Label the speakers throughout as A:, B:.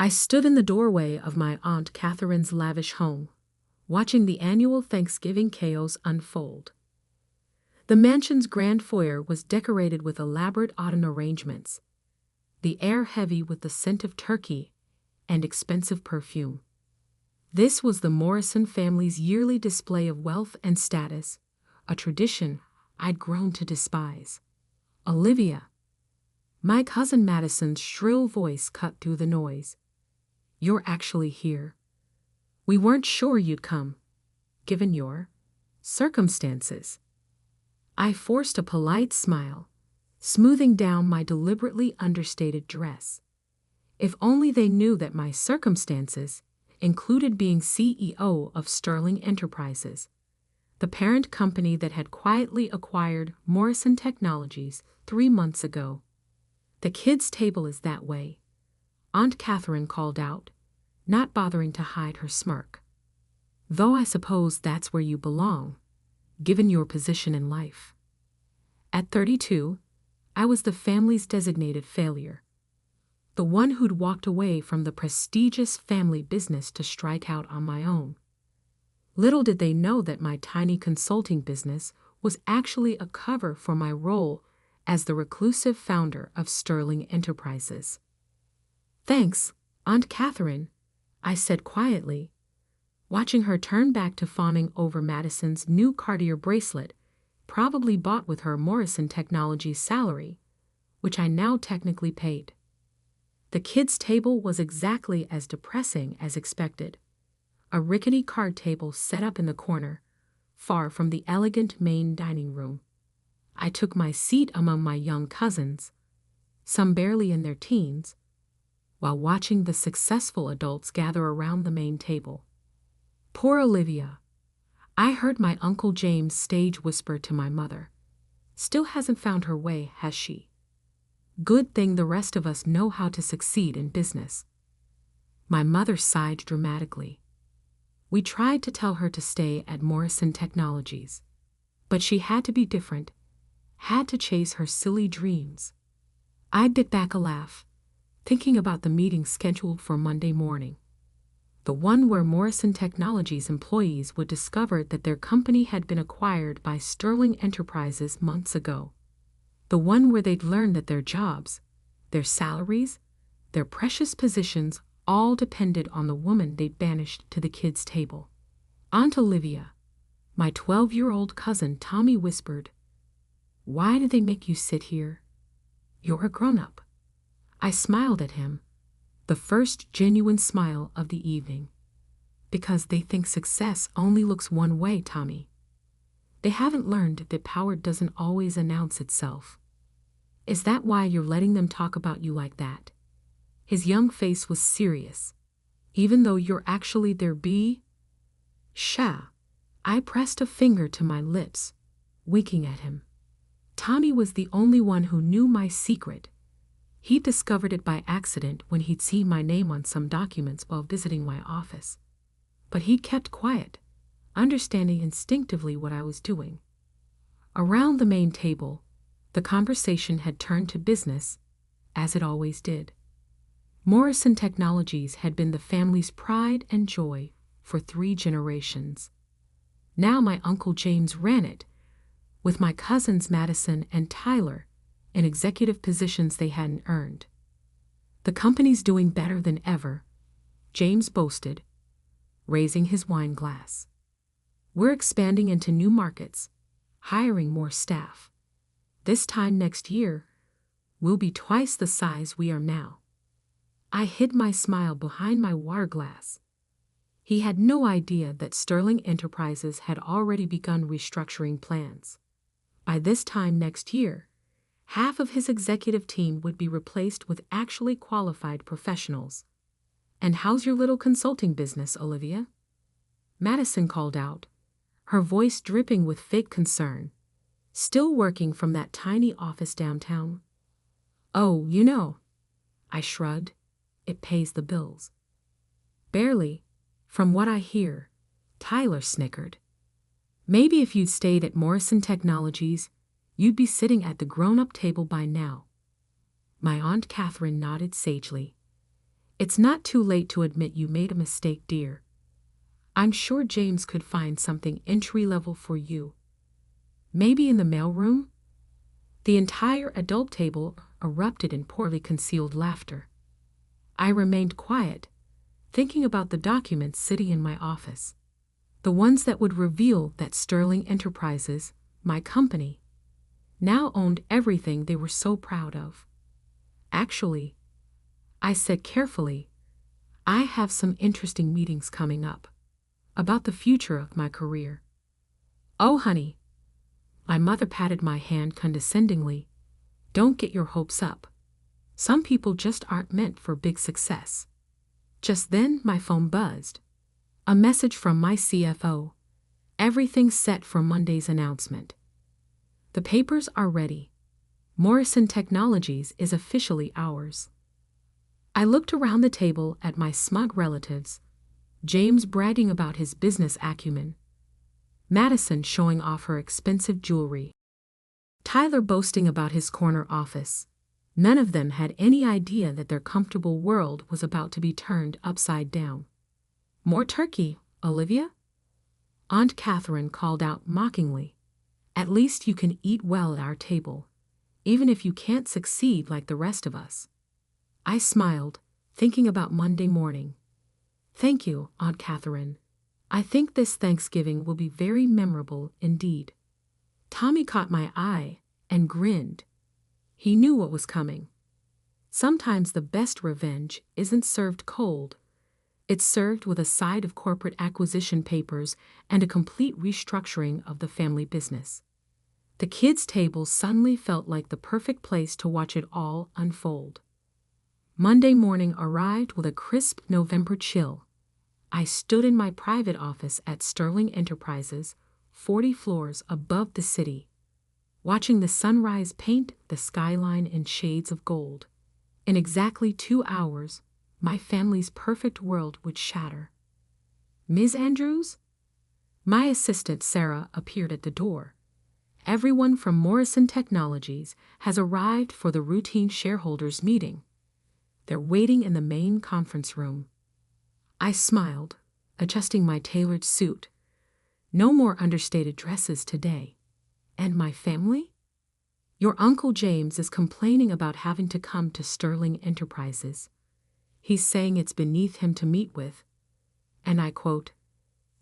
A: I stood in the doorway of my Aunt Catherine's lavish home, watching the annual Thanksgiving chaos unfold. The mansion's grand foyer was decorated with elaborate autumn arrangements, the air heavy with the scent of turkey and expensive perfume. This was the Morrison family's yearly display of wealth and status, a tradition I'd grown to despise. "Olivia." My cousin Madison's shrill voice cut through the noise. "You're actually here. We weren't sure you'd come, given your circumstances." I forced a polite smile, smoothing down my deliberately understated dress. If only they knew that my circumstances included being CEO of Sterling Enterprises, the parent company that had quietly acquired Morrison Technologies 3 months ago. "The kids' table is that way," Aunt Catherine called out, not bothering to hide her smirk. "Though I suppose that's where you belong, given your position in life." At 32, I was the family's designated failure. The one who'd walked away from the prestigious family business to strike out on my own. Little did they know that my tiny consulting business was actually a cover for my role as the reclusive founder of Sterling Enterprises. "Thanks, Aunt Catherine," I said quietly, watching her turn back to fawning over Madison's new Cartier bracelet, probably bought with her Morrison Technologies salary, which I now technically paid. The kids' table was exactly as depressing as expected. A rickety card table set up in the corner, far from the elegant main dining room. I took my seat among my young cousins, some barely in their teens, while watching the successful adults gather around the main table. "Poor Olivia," I heard my Uncle James stage whisper to my mother. "Still hasn't found her way, has she? Good thing the rest of us know how to succeed in business." My mother sighed dramatically. "We tried to tell her to stay at Morrison Technologies, but she had to be different, had to chase her silly dreams." I bit back a laugh, thinking about the meeting scheduled for Monday morning. The one where Morrison Technologies employees would discover that their company had been acquired by Sterling Enterprises months ago. The one where they'd learn that their jobs, their salaries, their precious positions all depended on the woman they'd banished to the kids' table. "Aunt Olivia," my 12-year-old cousin Tommy whispered, "why do they make you sit here? You're a grown-up." I smiled at him, the first genuine smile of the evening. "Because they think success only looks one way, Tommy. They haven't learned that power doesn't always announce itself." "Is that why you're letting them talk about you like that?" His young face was serious. "Even though you're actually their Sha. I pressed a finger to my lips, winking at him. Tommy was the only one who knew my secret. He discovered it by accident when he'd seen my name on some documents while visiting my office. But he kept quiet, understanding instinctively what I was doing. Around the main table, the conversation had turned to business, as it always did. Morrison Technologies had been the family's pride and joy for 3 generations. Now my Uncle James ran it, with my cousins Madison and Tyler in executive positions they hadn't earned. "The company's doing better than ever," James boasted, raising his wine glass. "We're expanding into new markets, hiring more staff. This time next year, we'll be twice the size we are now." I hid my smile behind my water glass. He had no idea that Sterling Enterprises had already begun restructuring plans. By this time next year, half of his executive team would be replaced with actually qualified professionals. "And how's your little consulting business, Olivia?" Madison called out, her voice dripping with fake concern. "Still working from that tiny office downtown?" "Oh, you know." I shrugged. "It pays the bills." "Barely, from what I hear," Tyler snickered. "Maybe if you'd stayed at Morrison Technologies, you'd be sitting at the grown-up table by now." My Aunt Catherine nodded sagely. It's not too late to admit you made a mistake, dear. I'm sure James could find something entry-level for you. Maybe in the mailroom? The entire adult table erupted in poorly concealed laughter. I remained quiet, thinking about the documents sitting in my office. The ones that would reveal that Sterling Enterprises, my company, now owned everything they were so proud of. Actually, I said carefully, I have some interesting meetings coming up about the future of my career. Oh, honey. My mother patted my hand condescendingly. Don't get your hopes up. Some people just aren't meant for big success. Just then my phone buzzed. A message from my CFO. Everything's set for Monday's announcement. The papers are ready. Morrison Technologies is officially ours. I looked around the table at my smug relatives, James bragging about his business acumen, Madison showing off her expensive jewelry, Tyler boasting about his corner office. None of them had any idea that their comfortable world was about to be turned upside down. More turkey, Olivia? Aunt Catherine called out mockingly. At least you can eat well at our table, even if you can't succeed like the rest of us. I smiled, thinking about Monday morning. Thank you, Aunt Catherine. I think this Thanksgiving will be very memorable indeed. Tommy caught my eye and grinned. He knew what was coming. Sometimes the best revenge isn't served cold. It's served with a side of corporate acquisition papers and a complete restructuring of the family business. The kids' table suddenly felt like the perfect place to watch it all unfold. Monday morning arrived with a crisp November chill. I stood in my private office at Sterling Enterprises, 40 floors above the city, watching the sunrise paint the skyline in shades of gold. In exactly 2 hours, my family's perfect world would shatter. Ms. Andrews? My assistant Sarah appeared at the door. Everyone from Morrison Technologies has arrived for the routine shareholders meeting. They're waiting in the main conference room. I smiled, adjusting my tailored suit. No more understated dresses today. And my family? Your Uncle James is complaining about having to come to Sterling Enterprises. He's saying it's beneath him to meet with, and I quote,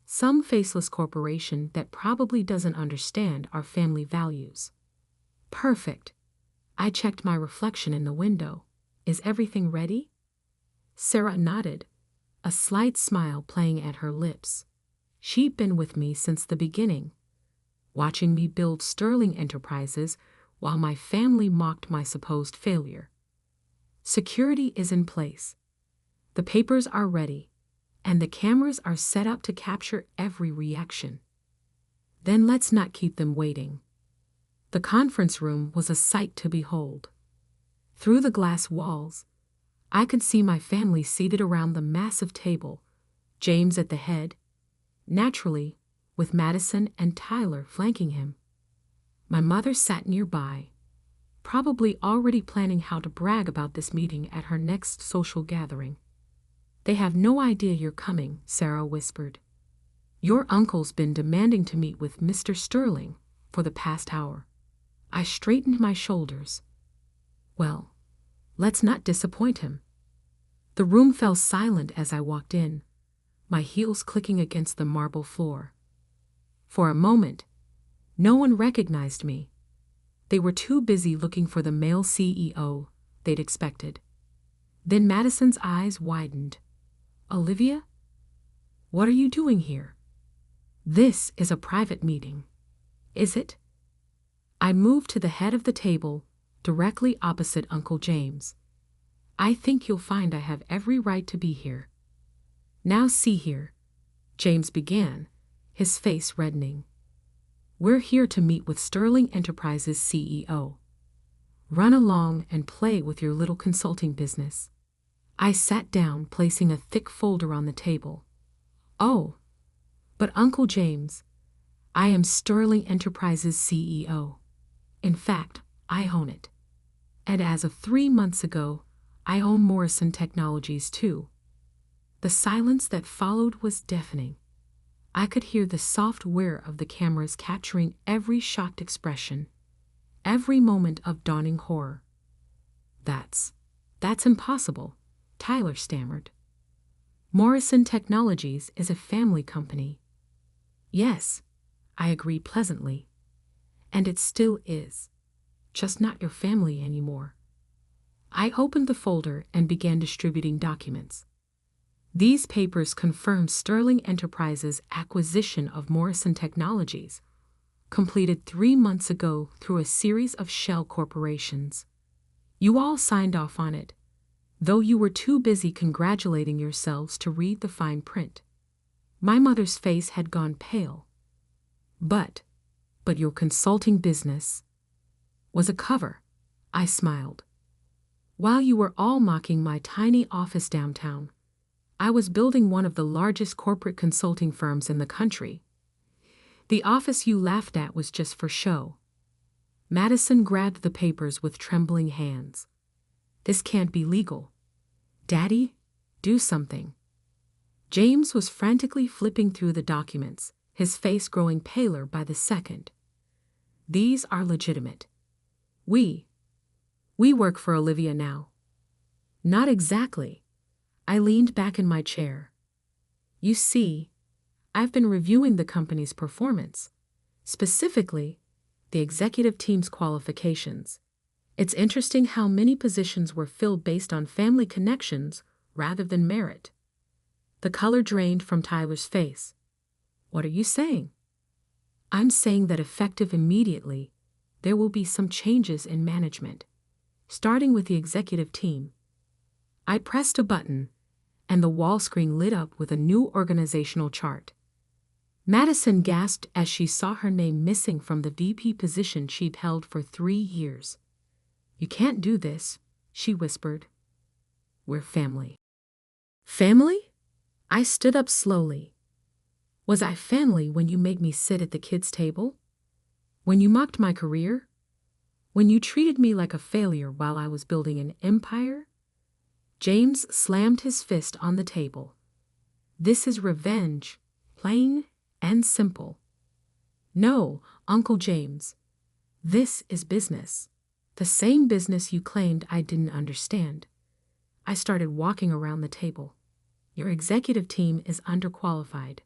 A: some faceless corporation that probably doesn't understand our family values. Perfect. I checked my reflection in the window. Is everything ready? Sarah nodded, a slight smile playing at her lips. She'd been with me since the beginning, watching me build Sterling Enterprises while my family mocked my supposed failure. Security is in place. The papers are ready, and the cameras are set up to capture every reaction. Then let's not keep them waiting. The conference room was a sight to behold. Through the glass walls, I could see my family seated around the massive table, James at the head, naturally, with Madison and Tyler flanking him. My mother sat nearby, probably already planning how to brag about this meeting at her next social gathering. They have no idea you're coming, Sarah whispered. Your uncle's been demanding to meet with Mr. Sterling for the past hour. I straightened my shoulders. Well, let's not disappoint him. The room fell silent as I walked in, my heels clicking against the marble floor. For a moment, no one recognized me. They were too busy looking for the male CEO they'd expected. Then Madison's eyes widened. Olivia? What are you doing here? This is a private meeting. Is it? I moved to the head of the table, directly opposite Uncle James. I think you'll find I have every right to be here. Now see here, James began, his face reddening. We're here to meet with Sterling Enterprises CEO. Run along and play with your little consulting business. I sat down, placing a thick folder on the table. Oh, but Uncle James, I am Sterling Enterprises CEO. In fact, I own it. And as of 3 months ago, I own Morrison Technologies too. The silence that followed was deafening. I could hear the soft whir of the cameras capturing every shocked expression, every moment of dawning horror. That's impossible, Tyler stammered. Morrison Technologies is a family company. Yes, I agreed pleasantly. And it still is. Just not your family anymore. I opened the folder and began distributing documents. These papers confirmed Sterling Enterprises' acquisition of Morrison Technologies, completed 3 months ago through a series of shell corporations. You all signed off on it, though you were too busy congratulating yourselves to read the fine print. My mother's face had gone pale. But your consulting business was a cover, I smiled. While you were all mocking my tiny office downtown, I was building one of the largest corporate consulting firms in the country. The office you laughed at was just for show. Madison grabbed the papers with trembling hands. This can't be legal. Daddy, do something. James was frantically flipping through the documents, his face growing paler by the second. These are legitimate. We work for Olivia now. Not exactly. I leaned back in my chair. You see, I've been reviewing the company's performance, specifically the executive team's qualifications. It's interesting how many positions were filled based on family connections rather than merit. The color drained from Tyler's face. What are you saying? I'm saying that effective immediately, there will be some changes in management, starting with the executive team. I pressed a button, and the wall screen lit up with a new organizational chart. Madison gasped as she saw her name missing from the VP position she'd held for 3 years. You can't do this, she whispered. We're family. Family? I stood up slowly. Was I family when you made me sit at the kids' table? When you mocked my career? When you treated me like a failure while I was building an empire? James slammed his fist on the table. This is revenge, plain and simple. No, Uncle James. This is business. The same business you claimed I didn't understand. I started walking around the table. Your executive team is underqualified.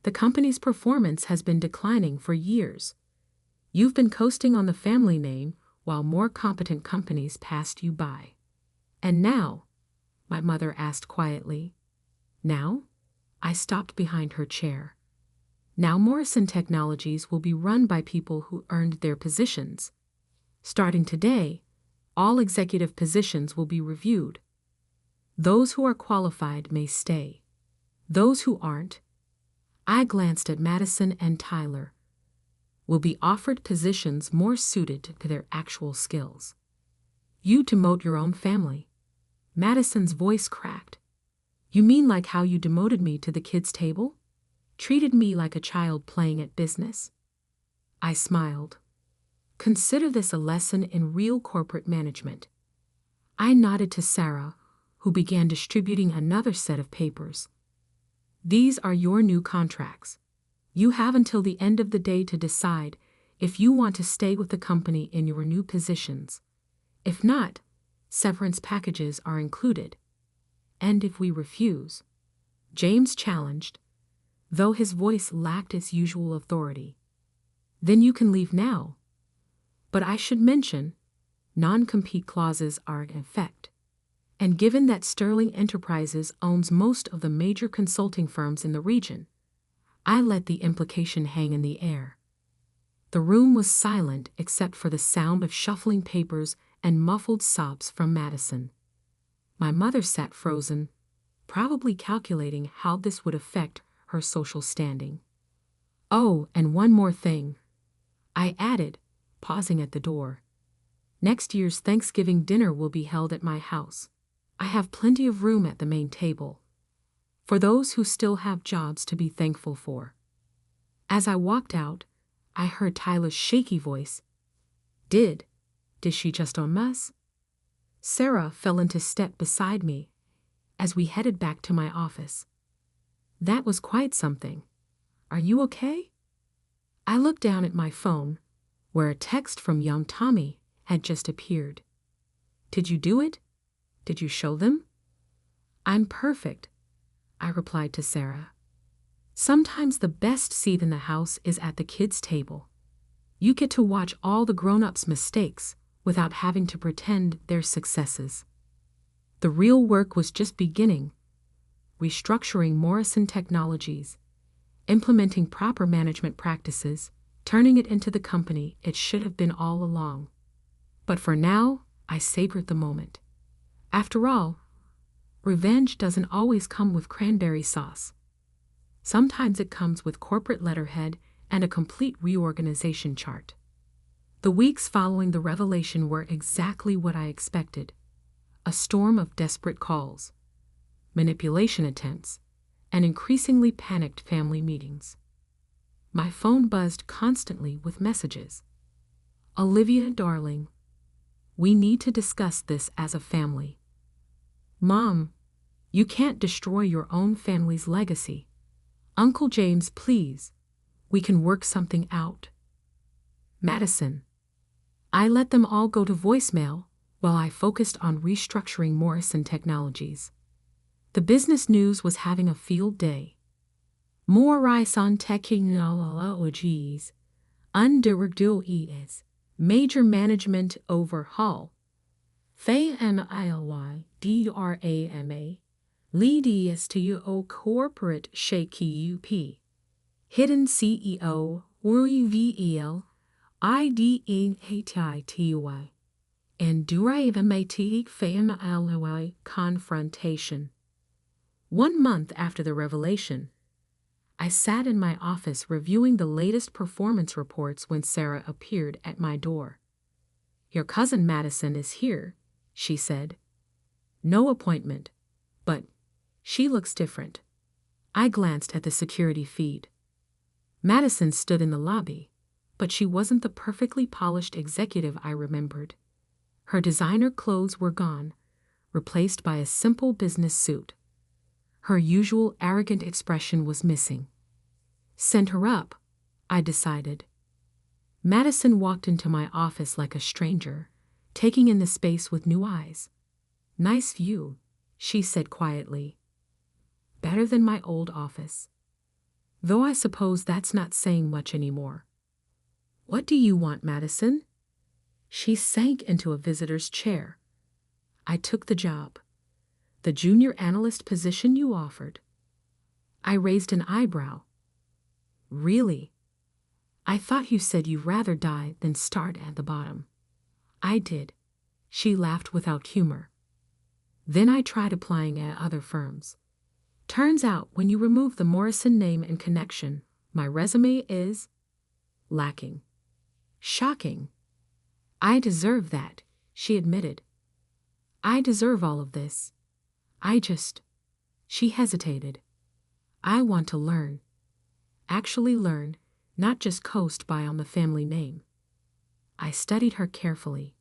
A: The company's performance has been declining for years. You've been coasting on the family name while more competent companies passed you by. And now, my mother asked quietly. Now? I stopped behind her chair. Now Morrison Technologies will be run by people who earned their positions. Starting today, all executive positions will be reviewed. Those who are qualified may stay. Those who aren't, I glanced at Madison and Tyler, will be offered positions more suited to their actual skills. You demote your own family. Madison's voice cracked. You mean like how you demoted me to the kids' table? Treated me like a child playing at business? I smiled. Consider this a lesson in real corporate management. I nodded to Sarah, who began distributing another set of papers. These are your new contracts. You have until the end of the day to decide if you want to stay with the company in your new positions. If not, severance packages are included. And if we refuse, James challenged, though his voice lacked its usual authority, then you can leave now. But I should mention, non-compete clauses are in effect. And given that Sterling Enterprises owns most of the major consulting firms in the region, I let the implication hang in the air. The room was silent except for the sound of shuffling papers and muffled sobs from Madison. My mother sat frozen, probably calculating how this would affect her social standing. Oh, and one more thing, I added, pausing at the door. Next year's Thanksgiving dinner will be held at my house. I have plenty of room at the main table, for those who still have jobs to be thankful for. As I walked out, I heard Tyler's shaky voice. Did she just own us? Sarah fell into step beside me as we headed back to my office. That was quite something. Are you okay? I looked down at my phone, where a text from young Tommy had just appeared. Did you do it? Did you show them? I'm perfect, I replied to Sarah. Sometimes the best seat in the house is at the kids' table. You get to watch all the grown-ups' mistakes without having to pretend they're successes. The real work was just beginning. Restructuring Morrison Technologies, implementing proper management practices, turning it into the company it should have been all along. But for now, I savored the moment. After all, revenge doesn't always come with cranberry sauce. Sometimes it comes with corporate letterhead and a complete reorganization chart. The weeks following the revelation were exactly what I expected. A storm of desperate calls, manipulation attempts, and increasingly panicked family meetings. My phone buzzed constantly with messages. Olivia, darling, we need to discuss this as a family. Mom, you can't destroy your own family's legacy. Uncle James, please, we can work something out. Madison. I let them all go to voicemail while I focused on restructuring Morrison Technologies. The business news was having a field day. Morrison Technologies undergoes major management overhaul. FAMILY DRAMA leads to corporate shaky UP. Hidden CEO reveal IDENTITY and dramatic family confrontation. 1 month after the revelation, I sat in my office reviewing the latest performance reports when Sarah appeared at my door. Your cousin Madison is here, she said. No appointment, but she looks different. I glanced at the security feed. Madison stood in the lobby, but she wasn't the perfectly polished executive I remembered. Her designer clothes were gone, replaced by a simple business suit. Her usual arrogant expression was missing. Send her up, I decided. Madison walked into my office like a stranger, taking in the space with new eyes. Nice view, she said quietly. Better than my old office. Though I suppose that's not saying much anymore. What do you want, Madison? She sank into a visitor's chair. I took the job. The junior analyst position you offered. I raised an eyebrow. Really? I thought you said you'd rather die than start at the bottom. I did. She laughed without humor. Then I tried applying at other firms. Turns out when you remove the Morrison name and connection, my resume is lacking. Shocking. I deserve that, she admitted. I deserve all of this. She hesitated. I want to learn. Actually learn, not just coast by on the family name. I studied her carefully.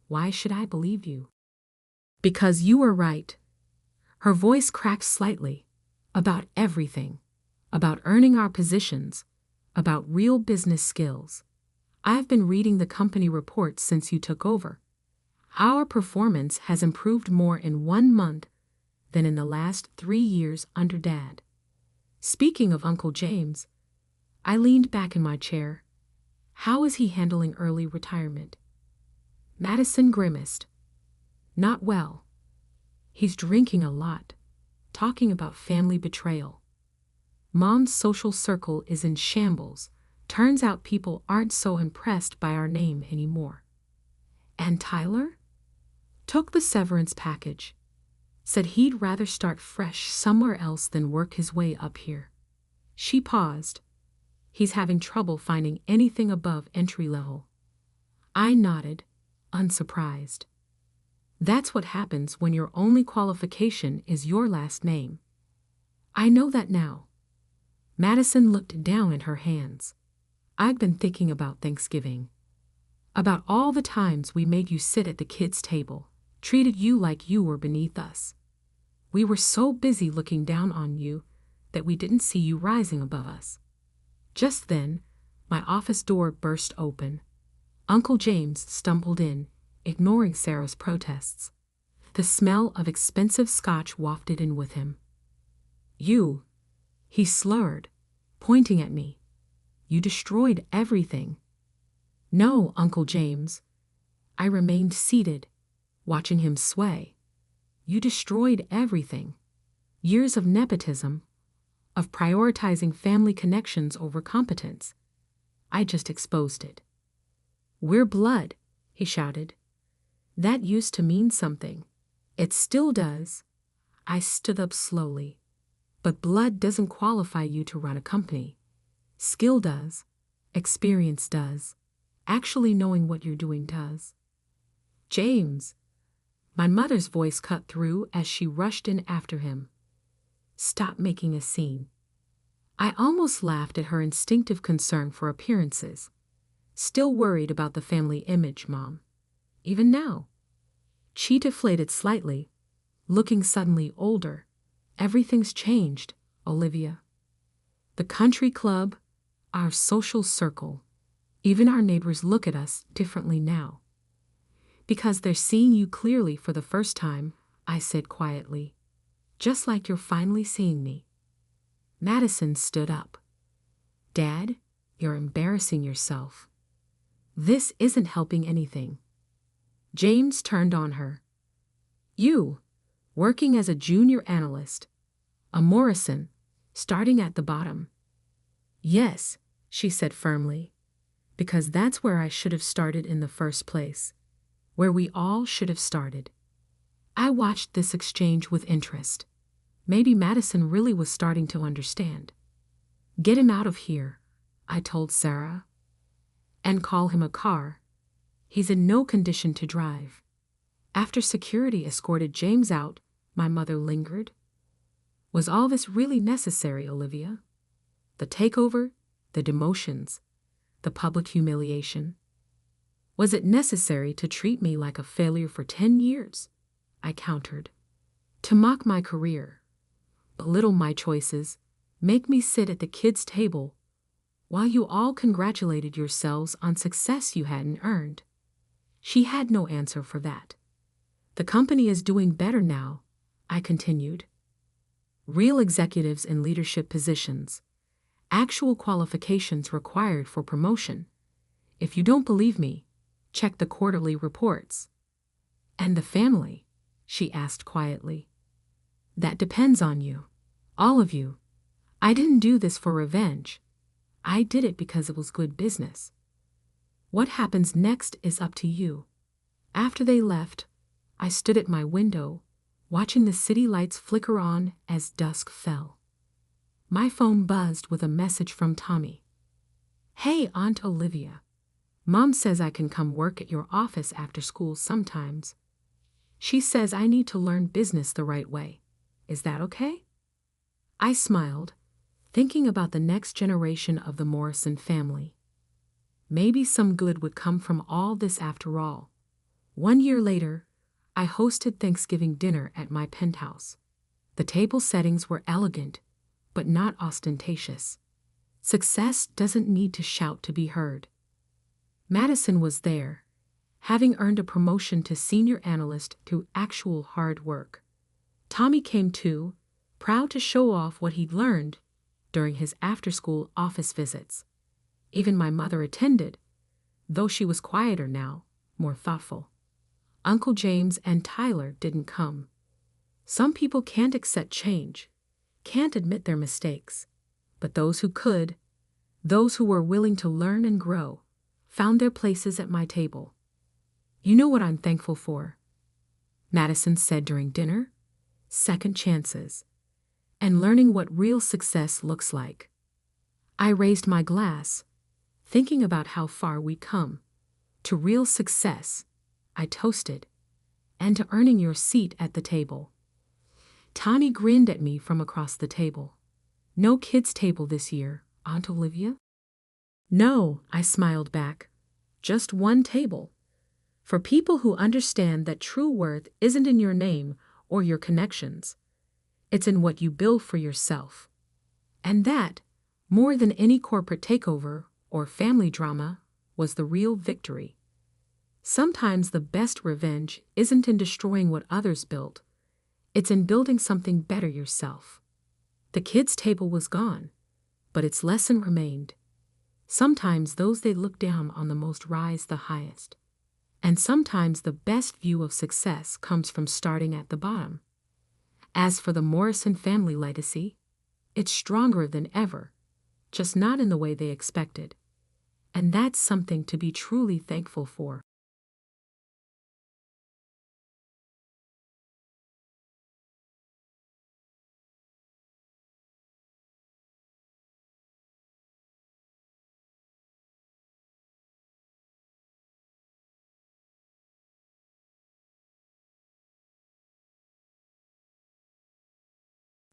A: Why should I believe you? Because you were right. Her voice cracked slightly. About everything. About earning our positions. About real business skills. I've been reading the company reports since you took over. Our performance has improved more in 1 month than in the last 3 years under Dad. Speaking of Uncle James, I leaned back in my chair. How is he handling early retirement? Madison grimaced. Not well. He's drinking a lot, talking about family betrayal. Mom's social circle is in shambles. Turns out people aren't so impressed by our name anymore. And Tyler? Took the severance package. Said he'd rather start fresh somewhere else than work his way up here. She paused. He's having trouble finding anything above entry level. I nodded, unsurprised. That's what happens when your only qualification is your last name. I know that now. Madison looked down at her hands. I've been thinking about Thanksgiving. About all the times we made you sit at the kids' table, treated you like you were beneath us. We were so busy looking down on you that we didn't see you rising above us." Just then, my office door burst open. Uncle James stumbled in, ignoring Sarah's protests. The smell of expensive scotch wafted in with him. "You," he slurred, pointing at me. "You destroyed everything." "No, Uncle James." I remained seated, watching him sway. "You destroyed everything. Years of nepotism, of prioritizing family connections over competence. I just exposed it." "We're blood," he shouted. "That used to mean something. It still does." I stood up slowly. "But blood doesn't qualify you to run a company. Skill does. Experience does. Actually knowing what you're doing does." "James." My mother's voice cut through as she rushed in after him. "Stop making a scene." I almost laughed at her instinctive concern for appearances. "Still worried about the family image, Mom. Even now." She deflated slightly, looking suddenly older. "Everything's changed, Olivia. The country club, our social circle, even our neighbors look at us differently now." "Because they're seeing you clearly for the first time," I said quietly. "Just like you're finally seeing me." Madison stood up. "Dad, you're embarrassing yourself. This isn't helping anything." James turned on her. "You, working as a junior analyst, a Morrison, starting at the bottom." "Yes," she said firmly, "because that's where I should have started in the first place. Where we all should have started." I watched this exchange with interest. Maybe Madison really was starting to understand. "Get him out of here," I told Sarah. "And call him a car. He's in no condition to drive." After security escorted James out, my mother lingered. "Was all this really necessary, Olivia? The takeover, the demotions, the public humiliation? Was it necessary to treat me like a failure for 10 years? I countered. "To mock my career, belittle my choices, make me sit at the kids' table while you all congratulated yourselves on success you hadn't earned?" She had no answer for that. "The company is doing better now," I continued. "Real executives in leadership positions, actual qualifications required for promotion. If you don't believe me, check the quarterly reports." "And the family?" she asked quietly. "That depends on you. All of you. I didn't do this for revenge. I did it because it was good business. What happens next is up to you." After they left, I stood at my window, watching the city lights flicker on as dusk fell. My phone buzzed with a message from Tommy. "Hey, Aunt Olivia. Mom says I can come work at your office after school sometimes. She says I need to learn business the right way. Is that okay?" I smiled, thinking about the next generation of the Morrison family. Maybe some good would come from all this after all. 1 year later, I hosted Thanksgiving dinner at my penthouse. The table settings were elegant, but not ostentatious. Success doesn't need to shout to be heard. Madison was there, having earned a promotion to senior analyst through actual hard work. Tommy came too, proud to show off what he'd learned during his after-school office visits. Even my mother attended, though she was quieter now, more thoughtful. Uncle James and Tyler didn't come. Some people can't accept change, can't admit their mistakes. But those who could, those who were willing to learn and grow, found their places at my table. "You know what I'm thankful for," Madison said during dinner? "Second chances. And learning what real success looks like." I raised my glass, thinking about how far we'd come. "To real success," I toasted, "and to earning your seat at the table." Tommy grinned at me from across the table. "No kids' table this year, Aunt Olivia?" "No," I smiled back. "Just one table. For people who understand that true worth isn't in your name or your connections, it's in what you build for yourself. And that, more than any corporate takeover or family drama, was the real victory. Sometimes the best revenge isn't in destroying what others built, it's in building something better yourself. The kids' table was gone, but its lesson remained. Sometimes those they look down on the most rise the highest. And sometimes the best view of success comes from starting at the bottom. As for the Morrison family legacy, it's stronger than ever, just not in the way they expected. And that's something to be truly thankful for.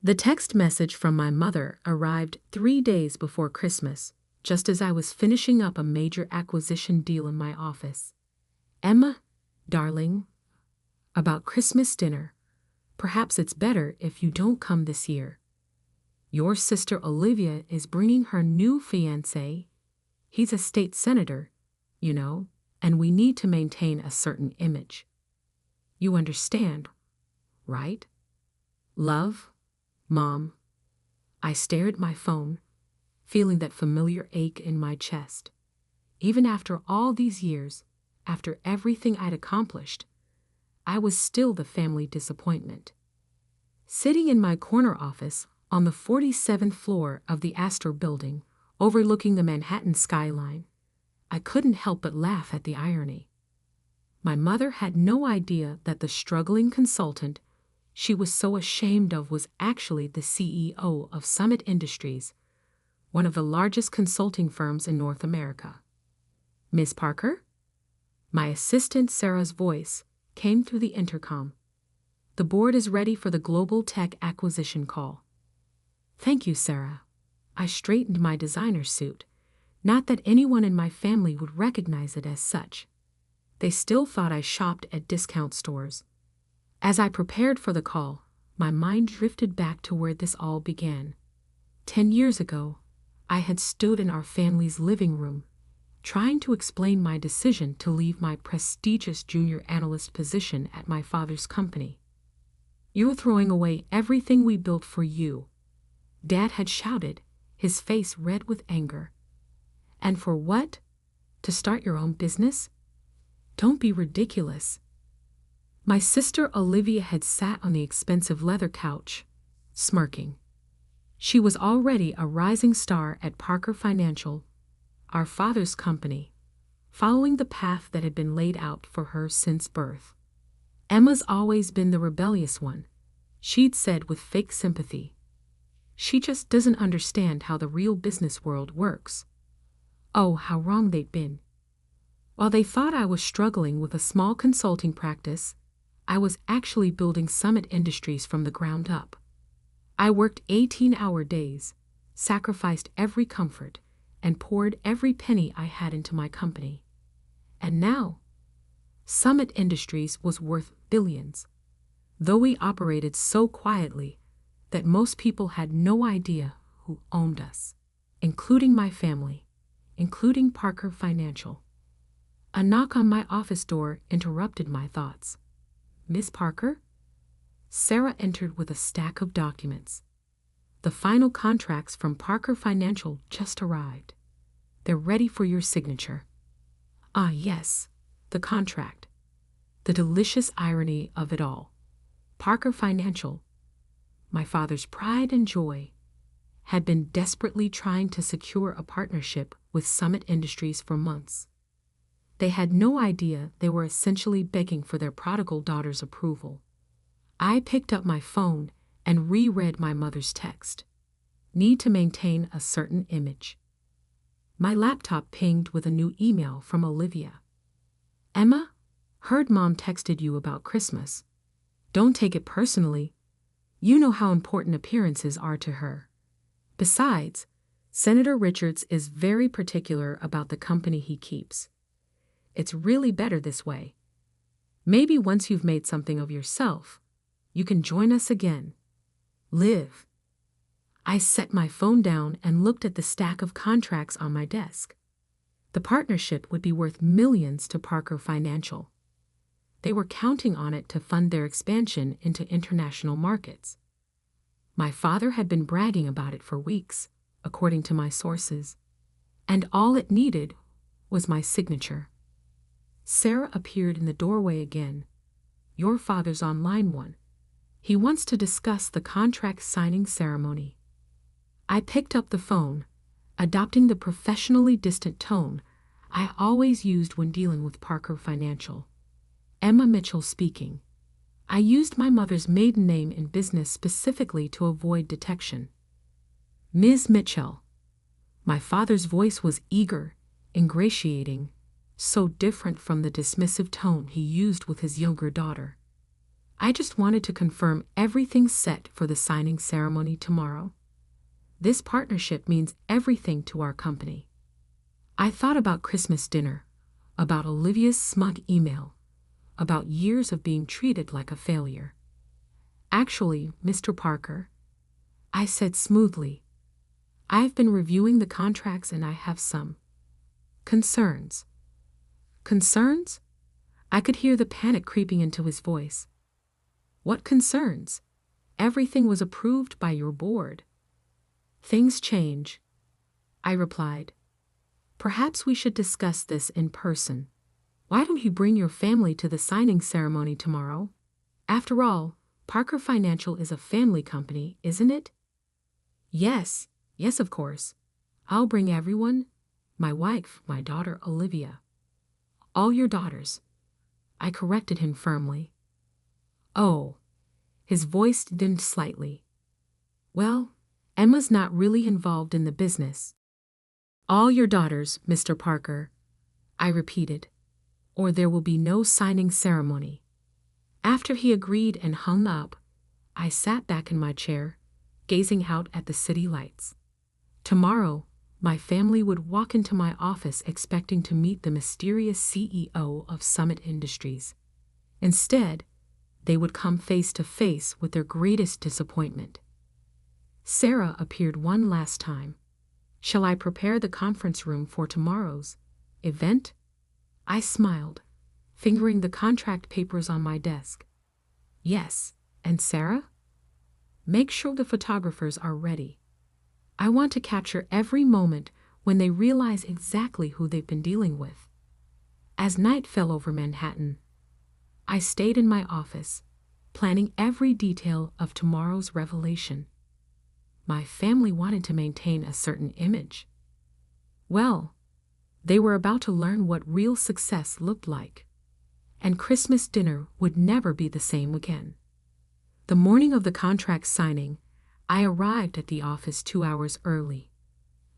A: The text message from my mother arrived 3 days before Christmas, just as I was finishing up a major acquisition deal in my office. Emma, darling, about Christmas dinner. Perhaps it's better if you don't come this year. Your sister Olivia is bringing her new fiancé. He's a state senator, you know, and we need to maintain a certain image. You understand, right? Love, Mom. I stared at my phone, feeling that familiar ache in my chest. Even after all these years, after everything I'd accomplished, I was still the family disappointment. Sitting in my corner office on the 47th floor of the Astor building, overlooking the Manhattan skyline, I couldn't help but laugh at the irony. My mother had no idea that the struggling consultant she was so ashamed of was actually the CEO of Summit Industries, one of the largest consulting firms in North America. Miss Parker? My assistant Sarah's voice came through the intercom. The board is ready for the global tech acquisition call. Thank you, Sarah. I straightened my designer suit. Not that anyone in my family would recognize it as such. They still thought I shopped at discount stores. As I prepared for the call, my mind drifted back to where this all began. 10 years ago, I had stood in our family's living room, trying to explain my decision to leave my prestigious junior analyst position at my father's company. "You're throwing away everything we built for you," Dad had shouted, his face red with anger. "And for what? To start your own business? Don't be ridiculous." My sister Olivia had sat on the expensive leather couch, smirking. She was already a rising star at Parker Financial, our father's company, following the path that had been laid out for her since birth. "Emma's always been the rebellious one," she'd said with fake sympathy. "She just doesn't understand how the real business world works." Oh, how wrong they'd been. While they thought I was struggling with a small consulting practice, I was actually building Summit Industries from the ground up. I worked 18-hour days, sacrificed every comfort, and poured every penny I had into my company. And now, Summit Industries was worth billions, though we operated so quietly that most people had no idea who owned us, including my family, including Parker Financial. A knock on my office door interrupted my thoughts. "Miss Parker?" Sarah entered with a stack of documents. "The final contracts from Parker Financial just arrived. They're ready for your signature." Ah, yes, the contract. The delicious irony of it all. Parker Financial, my father's pride and joy, had been desperately trying to secure a partnership with Summit Industries for months. They had no idea they were essentially begging for their prodigal daughter's approval. I picked up my phone and reread my mother's text. Need to maintain a certain image. My laptop pinged with a new email from Olivia. "Emma, heard Mom texted you about Christmas. Don't take it personally. You know how important appearances are to her. Besides, Senator Richards is very particular about the company he keeps. It's really better this way. Maybe once you've made something of yourself, you can join us again. Live. I set my phone down and looked at the stack of contracts on my desk. The partnership would be worth millions to Parker Financial. They were counting on it to fund their expansion into international markets. My father had been bragging about it for weeks, according to my sources, and all it needed was my signature. Sarah appeared in the doorway again. Your father's on line 1. He wants to discuss the contract signing ceremony. I picked up the phone, adopting the professionally distant tone I always used when dealing with Parker Financial. Emma Mitchell speaking. I used my mother's maiden name in business specifically to avoid detection. Ms. Mitchell. My father's voice was eager, ingratiating, so different from the dismissive tone he used with his younger daughter. I just wanted to confirm everything's set for the signing ceremony tomorrow. This partnership means everything to our company. I thought about Christmas dinner, about Olivia's smug email, about years of being treated like a failure. Actually, Mr. Parker, I said smoothly, I've been reviewing the contracts and I have some concerns. Concerns? I could hear the panic creeping into his voice. What concerns? Everything was approved by your board. Things change, I replied. Perhaps we should discuss this in person. Why don't you bring your family to the signing ceremony tomorrow? After all, Parker Financial is a family company, isn't it? Yes, of course. I'll bring everyone. My wife, my daughter Olivia. All your daughters. I corrected him firmly. Oh, his voice dimmed slightly. Well, Emma's not really involved in the business. All your daughters, Mr. Parker, I repeated, or there will be no signing ceremony. After he agreed and hung up, I sat back in my chair, gazing out at the city lights. Tomorrow, my family would walk into my office expecting to meet the mysterious CEO of Summit Industries. Instead, they would come face to face with their greatest disappointment. Sarah appeared one last time. Shall I prepare the conference room for tomorrow's event? I smiled, fingering the contract papers on my desk. Yes, and Sarah? Make sure the photographers are ready. I want to capture every moment when they realize exactly who they've been dealing with. As night fell over Manhattan, I stayed in my office, planning every detail of tomorrow's revelation. My family wanted to maintain a certain image. Well, they were about to learn what real success looked like, and Christmas dinner would never be the same again. The morning of the contract signing, I arrived at the office 2 hours early.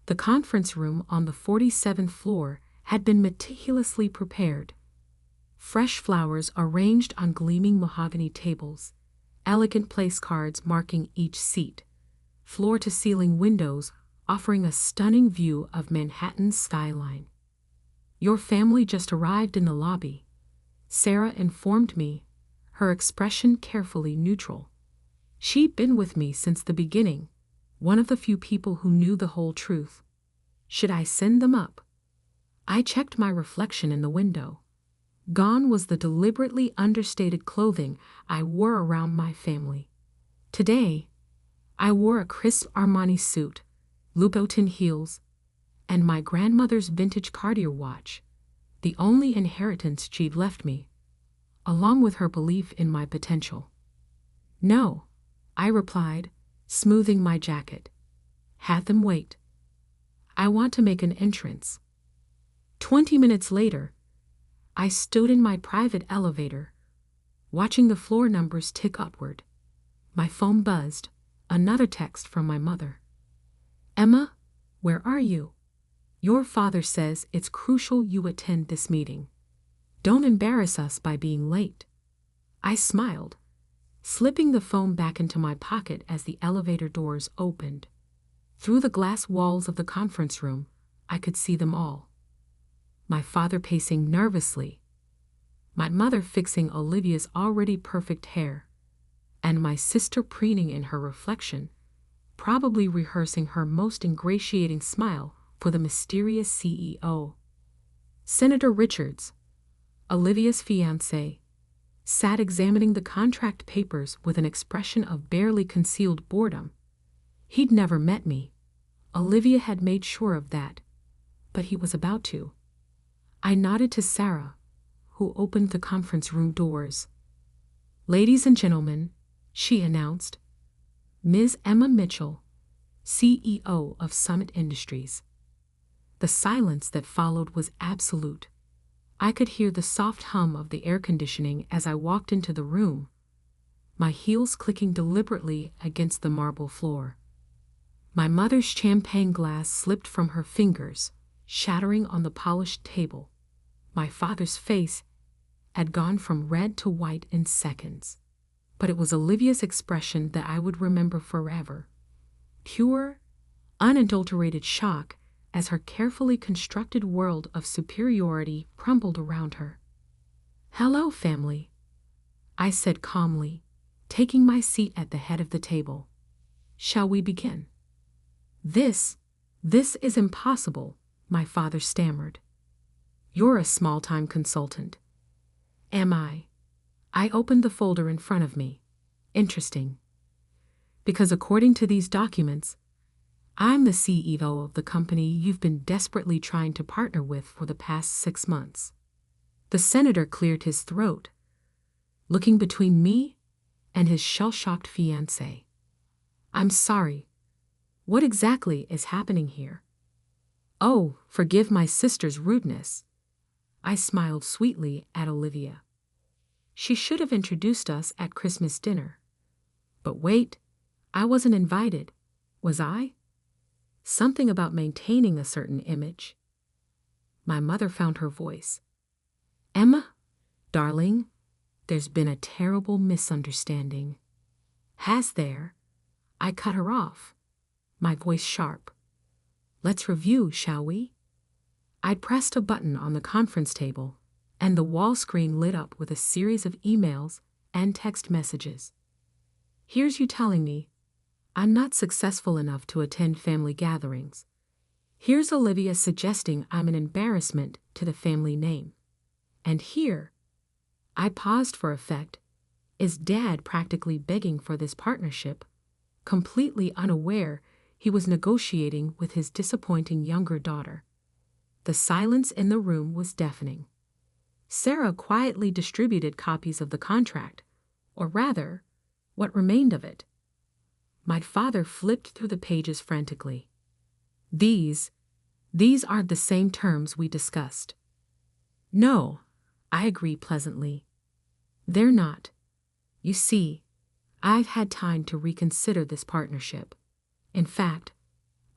A: The conference room on the 47th floor had been meticulously prepared. Fresh flowers arranged on gleaming mahogany tables, elegant place cards marking each seat, floor-to-ceiling windows offering a stunning view of Manhattan's skyline. Your family just arrived in the lobby, Sarah informed me, her expression carefully neutral. She'd been with me since the beginning, one of the few people who knew the whole truth. Should I send them up? I checked my reflection in the window. Gone was the deliberately understated clothing I wore around my family. Today, I wore a crisp Armani suit, Louboutin heels, and my grandmother's vintage Cartier watch, the only inheritance she'd left me, along with her belief in my potential. No, I replied, smoothing my jacket. Had them wait. I want to make an entrance. 20 minutes later, I stood in my private elevator, watching the floor numbers tick upward. My phone buzzed. Another text from my mother. Emma, where are you? Your father says it's crucial you attend this meeting. Don't embarrass us by being late. I smiled, slipping the phone back into my pocket as the elevator doors opened. Through the glass walls of the conference room, I could see them all. My father pacing nervously, my mother fixing Olivia's already perfect hair, and my sister preening in her reflection, probably rehearsing her most ingratiating smile for the mysterious CEO. Senator Richards, Olivia's fiancé, sat examining the contract papers with an expression of barely concealed boredom. He'd never met me. Olivia had made sure of that, but he was about to. I nodded to Sarah, who opened the conference room doors. "Ladies and gentlemen," she announced, "Ms. Emma Mitchell, CEO of Summit Industries." The silence that followed was absolute. I could hear the soft hum of the air conditioning as I walked into the room, my heels clicking deliberately against the marble floor. My mother's champagne glass slipped from her fingers, shattering on the polished table. My father's face had gone from red to white in seconds. But it was Olivia's expression that I would remember forever. Pure, unadulterated shock as her carefully constructed world of superiority crumbled around her. "Hello, family," I said calmly, taking my seat at the head of the table. "Shall we begin?" This is impossible," my father stammered. "You're a small-time consultant." "Am I?" I opened the folder in front of me. Interesting. Because according to these documents, I'm the CEO of the company you've been desperately trying to partner with for the past 6 months. The senator cleared his throat, looking between me and his shell-shocked fiancée. "I'm sorry. What exactly is happening here?" "Oh, forgive my sister's rudeness." I smiled sweetly at Olivia. She should have introduced us at Christmas dinner. But wait, I wasn't invited, was I? Something about maintaining a certain image. My mother found her voice. "Emma, darling, there's been a terrible misunderstanding." "Has there?" I cut her off, my voice sharp. "Let's review, shall we?" I'd pressed a button on the conference table, and the wall screen lit up with a series of emails and text messages. Here's you telling me I'm not successful enough to attend family gatherings. Here's Olivia suggesting I'm an embarrassment to the family name. And here, I paused for effect, is Dad practically begging for this partnership, completely unaware he was negotiating with his disappointing younger daughter. The silence in the room was deafening. Sarah quietly distributed copies of the contract, or rather, what remained of it. My father flipped through the pages frantically. These aren't the same terms we discussed." "No," I agree pleasantly. "They're not. You see, I've had time to reconsider this partnership. In fact,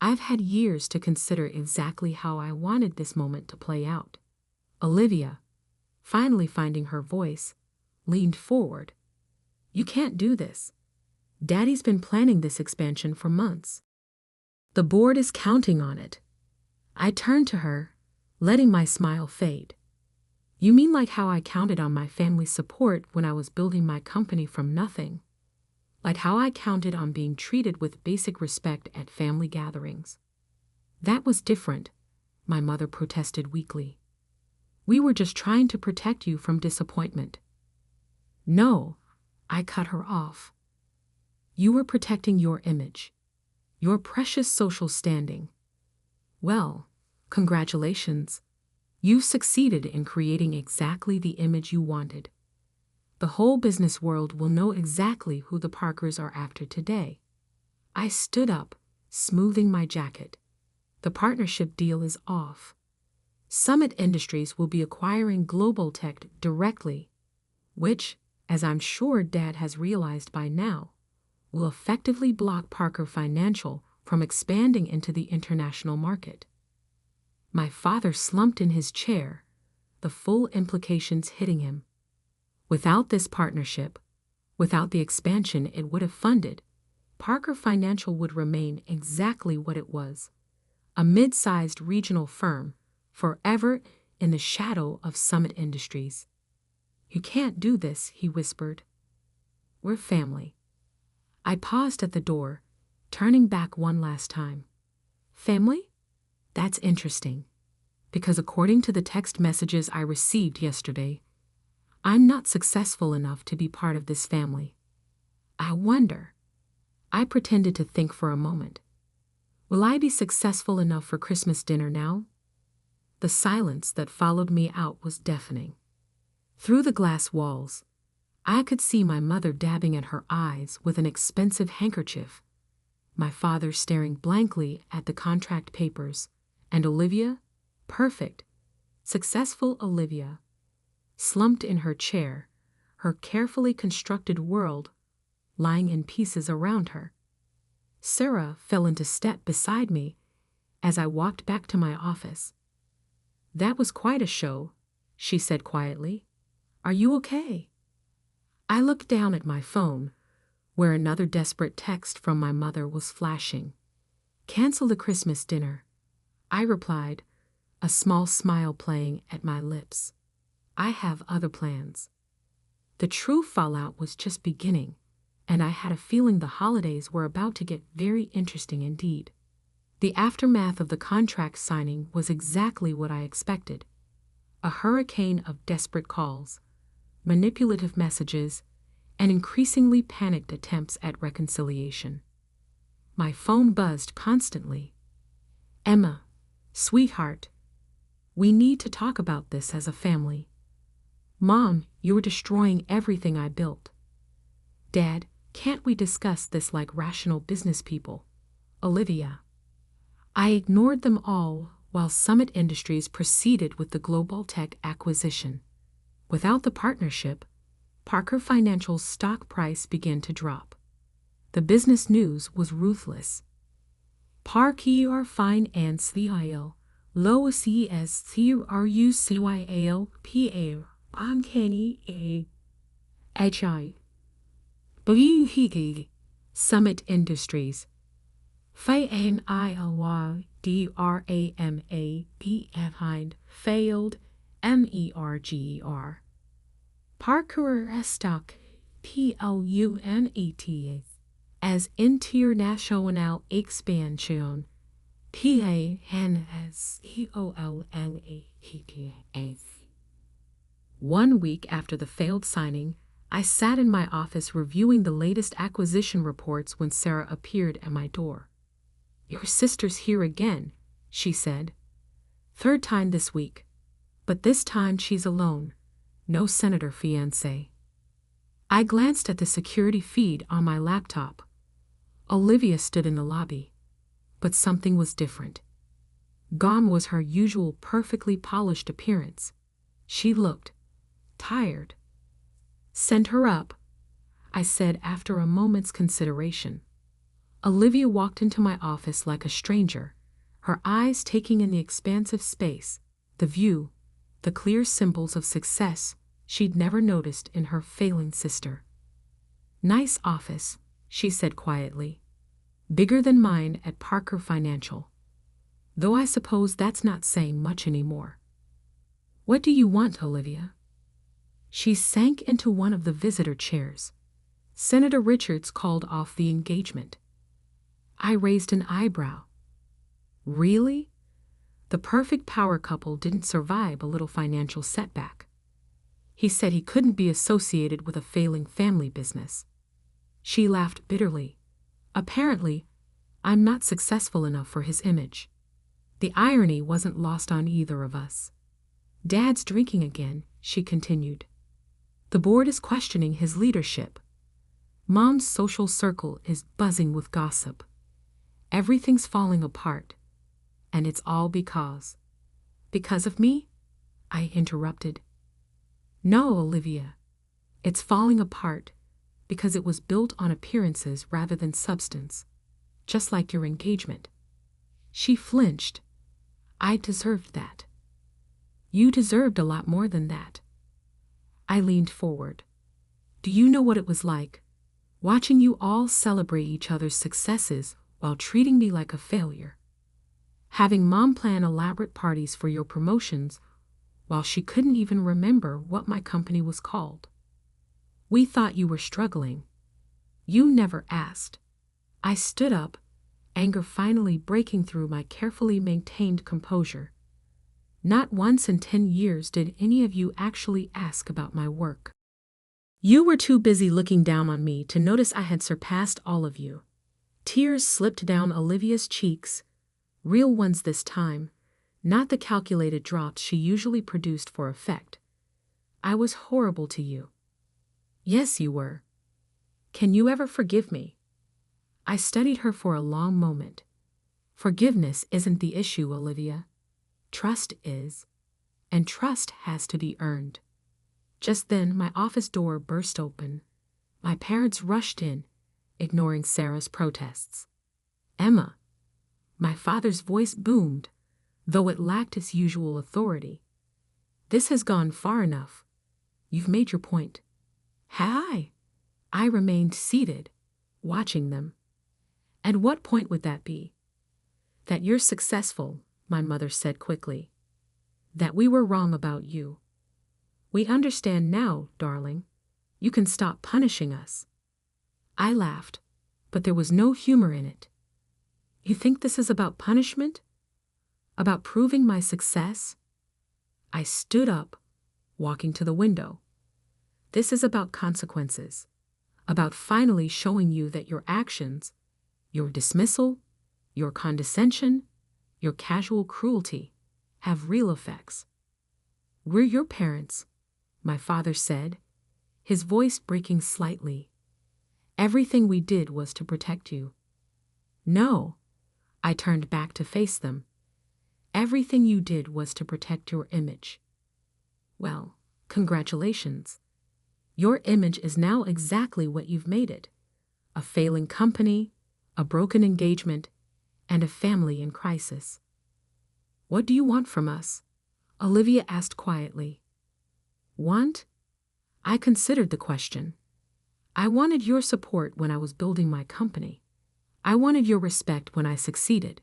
A: I've had years to consider exactly how I wanted this moment to play out." Olivia, finally finding her voice, leaned forward. "You can't do this. Daddy's been planning this expansion for months. The board is counting on it." I turned to her, letting my smile fade. "You mean like how I counted on my family's support when I was building my company from nothing? Like how I counted on being treated with basic respect at family gatherings?" "That was different," my mother protested weakly. "We were just trying to protect you from disappointment." "No," I cut her off. "You were protecting your image, your precious social standing. Well, congratulations. You've succeeded in creating exactly the image you wanted. The whole business world will know exactly who the Parkers are after today." I stood up, smoothing my jacket. "The partnership deal is off. Summit Industries will be acquiring Global Tech directly, which, as I'm sure Dad has realized by now, will effectively block Parker Financial from expanding into the international market." My father slumped in his chair, the full implications hitting him. Without this partnership, without the expansion it would have funded, Parker Financial would remain exactly what it was, a mid-sized regional firm, forever in the shadow of Summit Industries. You can't do this, he whispered. We're family. I paused at the door, turning back one last time. Family? That's interesting. Because according to the text messages I received yesterday, I'm not successful enough to be part of this family. I wonder. I pretended to think for a moment. Will I be successful enough for Christmas dinner now? The silence that followed me out was deafening. Through the glass walls, I could see my mother dabbing at her eyes with an expensive handkerchief, my father staring blankly at the contract papers, and Olivia, perfect, successful Olivia, slumped in her chair, her carefully constructed world lying in pieces around her. Sarah fell into step beside me as I walked back to my office. That was quite a show, she said quietly. Are you okay? I looked down at my phone, where another desperate text from my mother was flashing. Cancel the Christmas dinner, I replied, a small smile playing at my lips. I have other plans. The true fallout was just beginning, and I had a feeling the holidays were about to get very interesting indeed. The aftermath of the contract signing was exactly what I expected. A hurricane of desperate calls, manipulative messages, and increasingly panicked attempts at reconciliation. My phone buzzed constantly. Emma, sweetheart, we need to talk about this as a family. Mom, you're destroying everything I built. Dad, can't we discuss this like rational business people? Olivia. I ignored them all while Summit Industries proceeded with the Global Tech acquisition. Without the partnership, Parker Financial's stock price began to drop. The business news was ruthless. Parker Financial, Lois ESCRUCYAL, Uncanny HI. BUHG, Summit Industries. FANILYDRAMA behind failed MERGER. Parker stock PLUNET as international expansion PANSEOLNATS. 1 week after the failed signing, I sat in my office reviewing the latest acquisition reports when Sarah appeared at my door. Your sister's here again, she said. 3rd time this week, but this time she's alone. No senator fiancé. I glanced at the security feed on my laptop. Olivia stood in the lobby, but something was different. Gone was her usual perfectly polished appearance. She looked tired. Send her up, I said after a moment's consideration. Olivia walked into my office like a stranger, her eyes taking in the expansive space, the view, the clear symbols of success she'd never noticed in her failing sister. Nice office, she said quietly. Bigger than mine at Parker Financial. Though I suppose that's not saying much anymore. What do you want, Olivia? She sank into one of the visitor chairs. Senator Richards called off the engagement. I raised an eyebrow. Really? The perfect power couple didn't survive a little financial setback. He said he couldn't be associated with a failing family business. She laughed bitterly. Apparently, I'm not successful enough for his image. The irony wasn't lost on either of us. Dad's drinking again, she continued. The board is questioning his leadership. Mom's social circle is buzzing with gossip. Everything's falling apart. And it's all because of me? I interrupted. No, Olivia. It's falling apart because it was built on appearances rather than substance, just like your engagement. She flinched. I deserved that. You deserved a lot more than that. I leaned forward. Do you know what it was like, watching you all celebrate each other's successes while treating me like a failure? Having Mom plan elaborate parties for your promotions while she couldn't even remember what my company was called. We thought you were struggling. You never asked. I stood up, anger finally breaking through my carefully maintained composure. Not once in 10 years did any of you actually ask about my work. You were too busy looking down on me to notice I had surpassed all of you. Tears slipped down Olivia's cheeks, real ones this time, not the calculated drops she usually produced for effect. I was horrible to you. Yes, you were. Can you ever forgive me? I studied her for a long moment. Forgiveness isn't the issue, Olivia. Trust is, and trust has to be earned. Just then, my office door burst open. My parents rushed in, ignoring Sarah's protests. Emma. My father's voice boomed, though it lacked its usual authority. This has gone far enough. You've made your point. Hi. I remained seated, watching them. At what point would that be? That you're successful, my mother said quickly. That we were wrong about you. We understand now, darling. You can stop punishing us. I laughed, but there was no humor in it. You think this is about punishment? About proving my success? I stood up, walking to the window. This is about consequences, about finally showing you that your actions, your dismissal, your condescension, your casual cruelty, have real effects. We're your parents, my father said, his voice breaking slightly. Everything we did was to protect you. No, I turned back to face them. Everything you did was to protect your image. Well, congratulations. Your image is now exactly what you've made it. A failing company, a broken engagement, and a family in crisis. What do you want from us? Olivia asked quietly. Want? I considered the question. I wanted your support when I was building my company. I wanted your respect when I succeeded.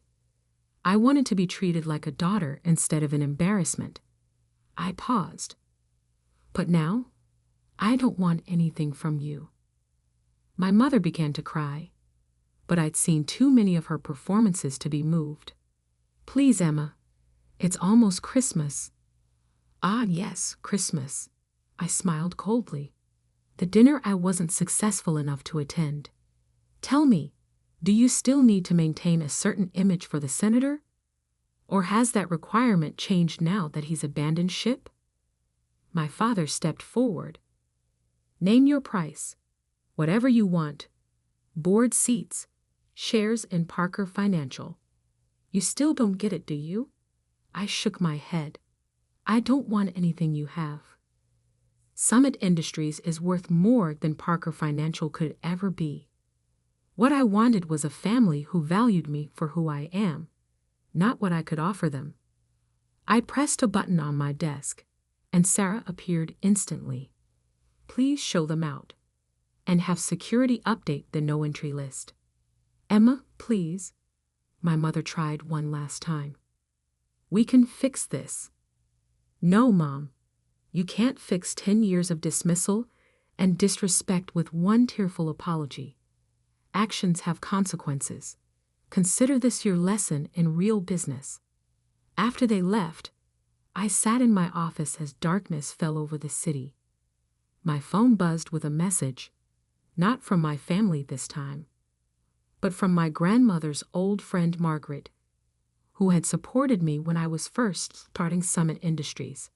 A: I wanted to be treated like a daughter instead of an embarrassment. I paused. But now, I don't want anything from you. My mother began to cry, but I'd seen too many of her performances to be moved. Please, Emma, it's almost Christmas. Ah, yes, Christmas. I smiled coldly. The dinner I wasn't successful enough to attend. Tell me, do you still need to maintain a certain image for the senator? Or has that requirement changed now that he's abandoned ship? My father stepped forward. Name your price. Whatever you want. Board seats. Shares in Parker Financial. You still don't get it, do you? I shook my head. I don't want anything you have. Summit Industries is worth more than Parker Financial could ever be. What I wanted was a family who valued me for who I am, not what I could offer them. I pressed a button on my desk, and Sarah appeared instantly. Please show them out, and have security update the no-entry list. Emma, please. My mother tried one last time. We can fix this. No, Mom. You can't fix 10 years of dismissal and disrespect with one tearful apology. Actions have consequences. Consider this your lesson in real business. After they left, I sat in my office as darkness fell over the city. My phone buzzed with a message, not from my family this time, but from my grandmother's old friend Margaret, who had supported me when I was first starting Summit Industries.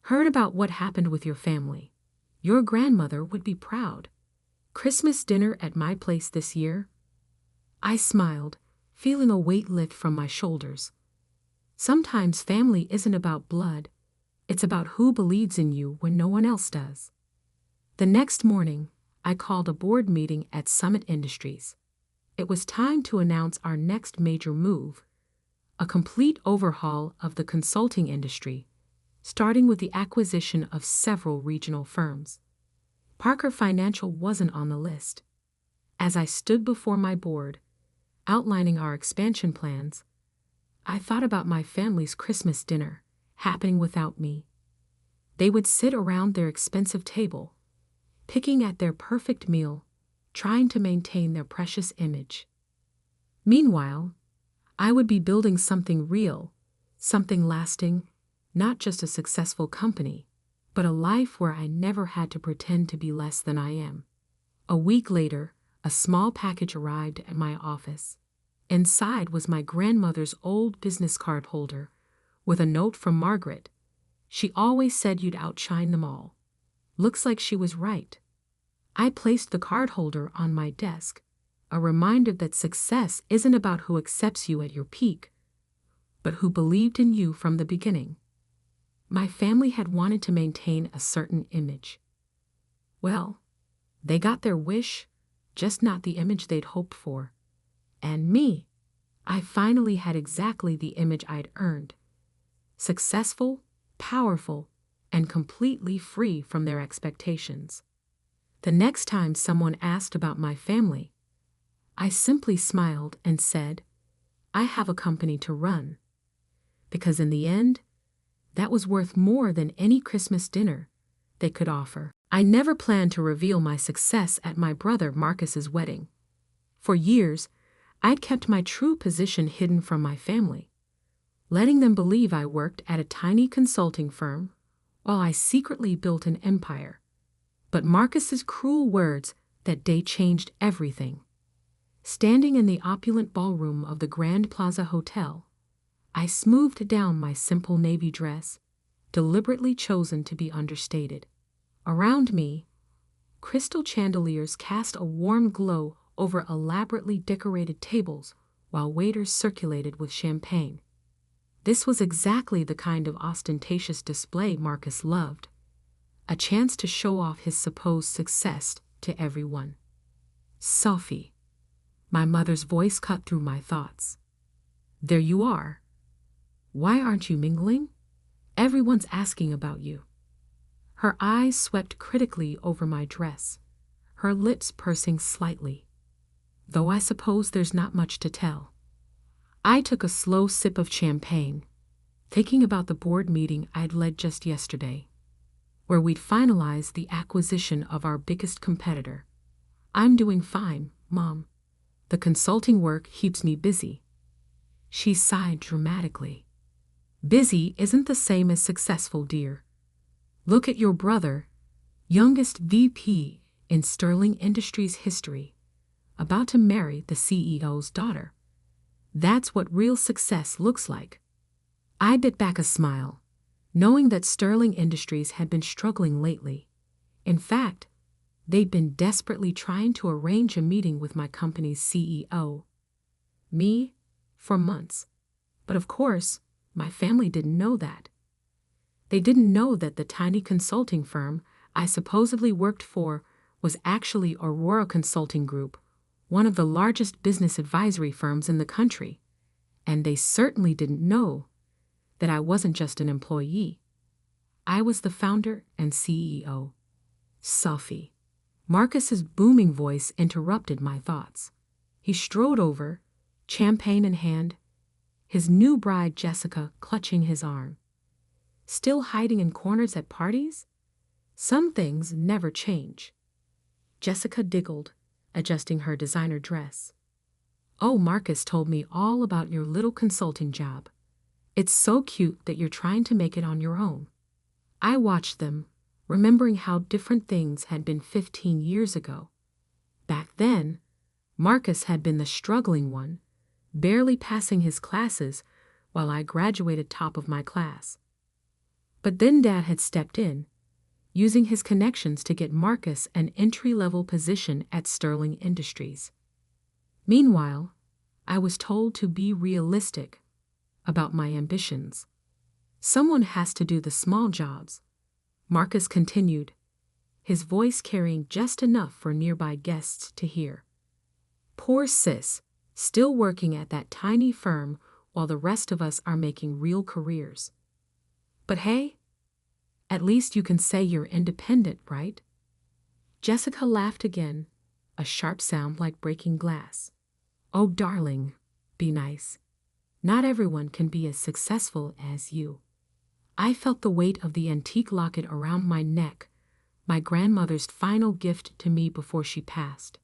A: Heard about what happened with your family. Your grandmother would be proud. Christmas dinner at my place this year? I smiled, feeling a weight lift from my shoulders. Sometimes family isn't about blood. It's about who believes in you when no one else does. The next morning, I called a board meeting at Summit Industries. It was time to announce our next major move, a complete overhaul of the consulting industry, starting with the acquisition of several regional firms. Parker Financial wasn't on the list. As I stood before my board, outlining our expansion plans, I thought about my family's Christmas dinner, happening without me. They would sit around their expensive table, picking at their perfect meal, trying to maintain their precious image. Meanwhile, I would be building something real, something lasting, not just a successful company, but a life where I never had to pretend to be less than I am. A week later, a small package arrived at my office. Inside was my grandmother's old business card holder, with a note from Margaret. She always said you'd outshine them all. Looks like she was right. I placed the card holder on my desk, a reminder that success isn't about who accepts you at your peak, but who believed in you from the beginning. My family had wanted to maintain a certain image. Well, they got their wish, just not the image they'd hoped for. And me, I finally had exactly the image I'd earned. Successful, powerful, and completely free from their expectations. The next time someone asked about my family, I simply smiled and said, I have a company to run. Because in the end, that was worth more than any Christmas dinner they could offer. I never planned to reveal my success at my brother Marcus's wedding. For years, I'd kept my true position hidden from my family, letting them believe I worked at a tiny consulting firm while I secretly built an empire. But Marcus's cruel words that day changed everything. Standing in the opulent ballroom of the Grand Plaza Hotel, I smoothed down my simple navy dress, deliberately chosen to be understated. Around me, crystal chandeliers cast a warm glow over elaborately decorated tables while waiters circulated with champagne. This was exactly the kind of ostentatious display Marcus loved, a chance to show off his supposed success to everyone. Sophie, my mother's voice cut through my thoughts. There you are. Why aren't you mingling? Everyone's asking about you. Her eyes swept critically over my dress, her lips pursing slightly. Though I suppose there's not much to tell. I took a slow sip of champagne, thinking about the board meeting I'd led just yesterday, where we'd finalized the acquisition of our biggest competitor. I'm doing fine, Mom. The consulting work keeps me busy. She sighed dramatically. Busy isn't the same as successful, dear. Look at your brother, youngest VP in Sterling Industries history, about to marry the CEO's daughter. That's what real success looks like. I bit back a smile, knowing that Sterling Industries had been struggling lately. In fact, they'd been desperately trying to arrange a meeting with my company's CEO. Me, for months. But of course, my family didn't know that. They didn't know that the tiny consulting firm I supposedly worked for was actually Aurora Consulting Group, one of the largest business advisory firms in the country. And they certainly didn't know that I wasn't just an employee. I was the founder and CEO. Sophie. Marcus's booming voice interrupted my thoughts. He strode over, champagne in hand, his new bride Jessica clutching his arm. Still hiding in corners at parties? Some things never change. Jessica giggled, adjusting her designer dress. Oh, Marcus told me all about your little consulting job. It's so cute that you're trying to make it on your own. I watched them, remembering how different things had been 15 years ago. Back then, Marcus had been the struggling one, barely passing his classes while I graduated top of my class. But then Dad had stepped in, using his connections to get Marcus an entry-level position at Sterling Industries. Meanwhile, I was told to be realistic about my ambitions. Someone has to do the small jobs, Marcus continued, his voice carrying just enough for nearby guests to hear. Poor sis, still working at that tiny firm while the rest of us are making real careers. But hey, at least you can say you're independent, right? Jessica laughed again, a sharp sound like breaking glass. Oh, darling, be nice. Not everyone can be as successful as you. I felt the weight of the antique locket around my neck, my grandmother's final gift to me before she passed.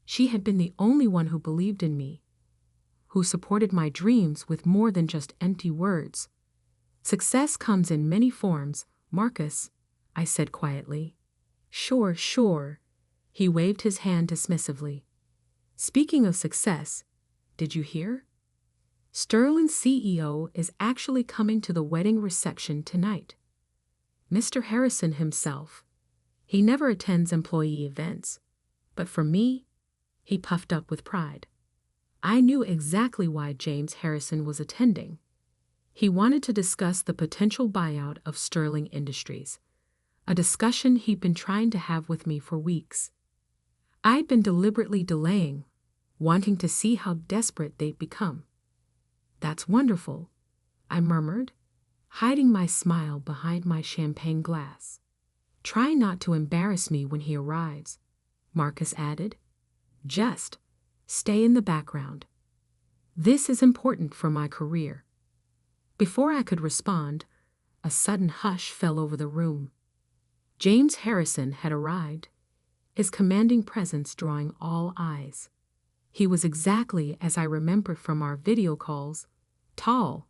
A: She had been the only one who believed in me, who supported my dreams with more than just empty words. Success comes in many forms, Marcus, I said quietly. Sure, sure. He waved his hand dismissively. Speaking of success, did you hear? Sterling's CEO is actually coming to the wedding reception tonight. Mr. Harrison himself. He never attends employee events, but for me, he puffed up with pride. I knew exactly why James Harrison was attending. He wanted to discuss the potential buyout of Sterling Industries, a discussion he'd been trying to have with me for weeks. I'd been deliberately delaying, wanting to see how desperate they'd become. That's wonderful, I murmured, hiding my smile behind my champagne glass. Try not to embarrass me when he arrives, Marcus added. Just stay in the background. This is important for my career. Before I could respond, a sudden hush fell over the room. James Harrison had arrived, his commanding presence drawing all eyes. He was exactly as I remembered from our video calls, tall,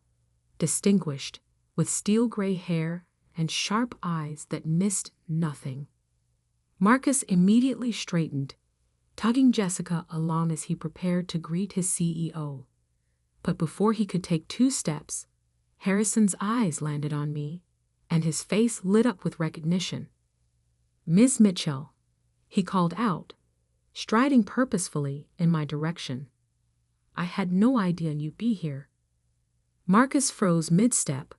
A: distinguished, with steel-gray hair and sharp eyes that missed nothing. Marcus immediately straightened, tugging Jessica along as he prepared to greet his CEO. But before he could take 2 steps, Harrison's eyes landed on me, and his face lit up with recognition. Ms. Mitchell, he called out, striding purposefully in my direction. I had no idea you'd be here. Marcus froze mid-step,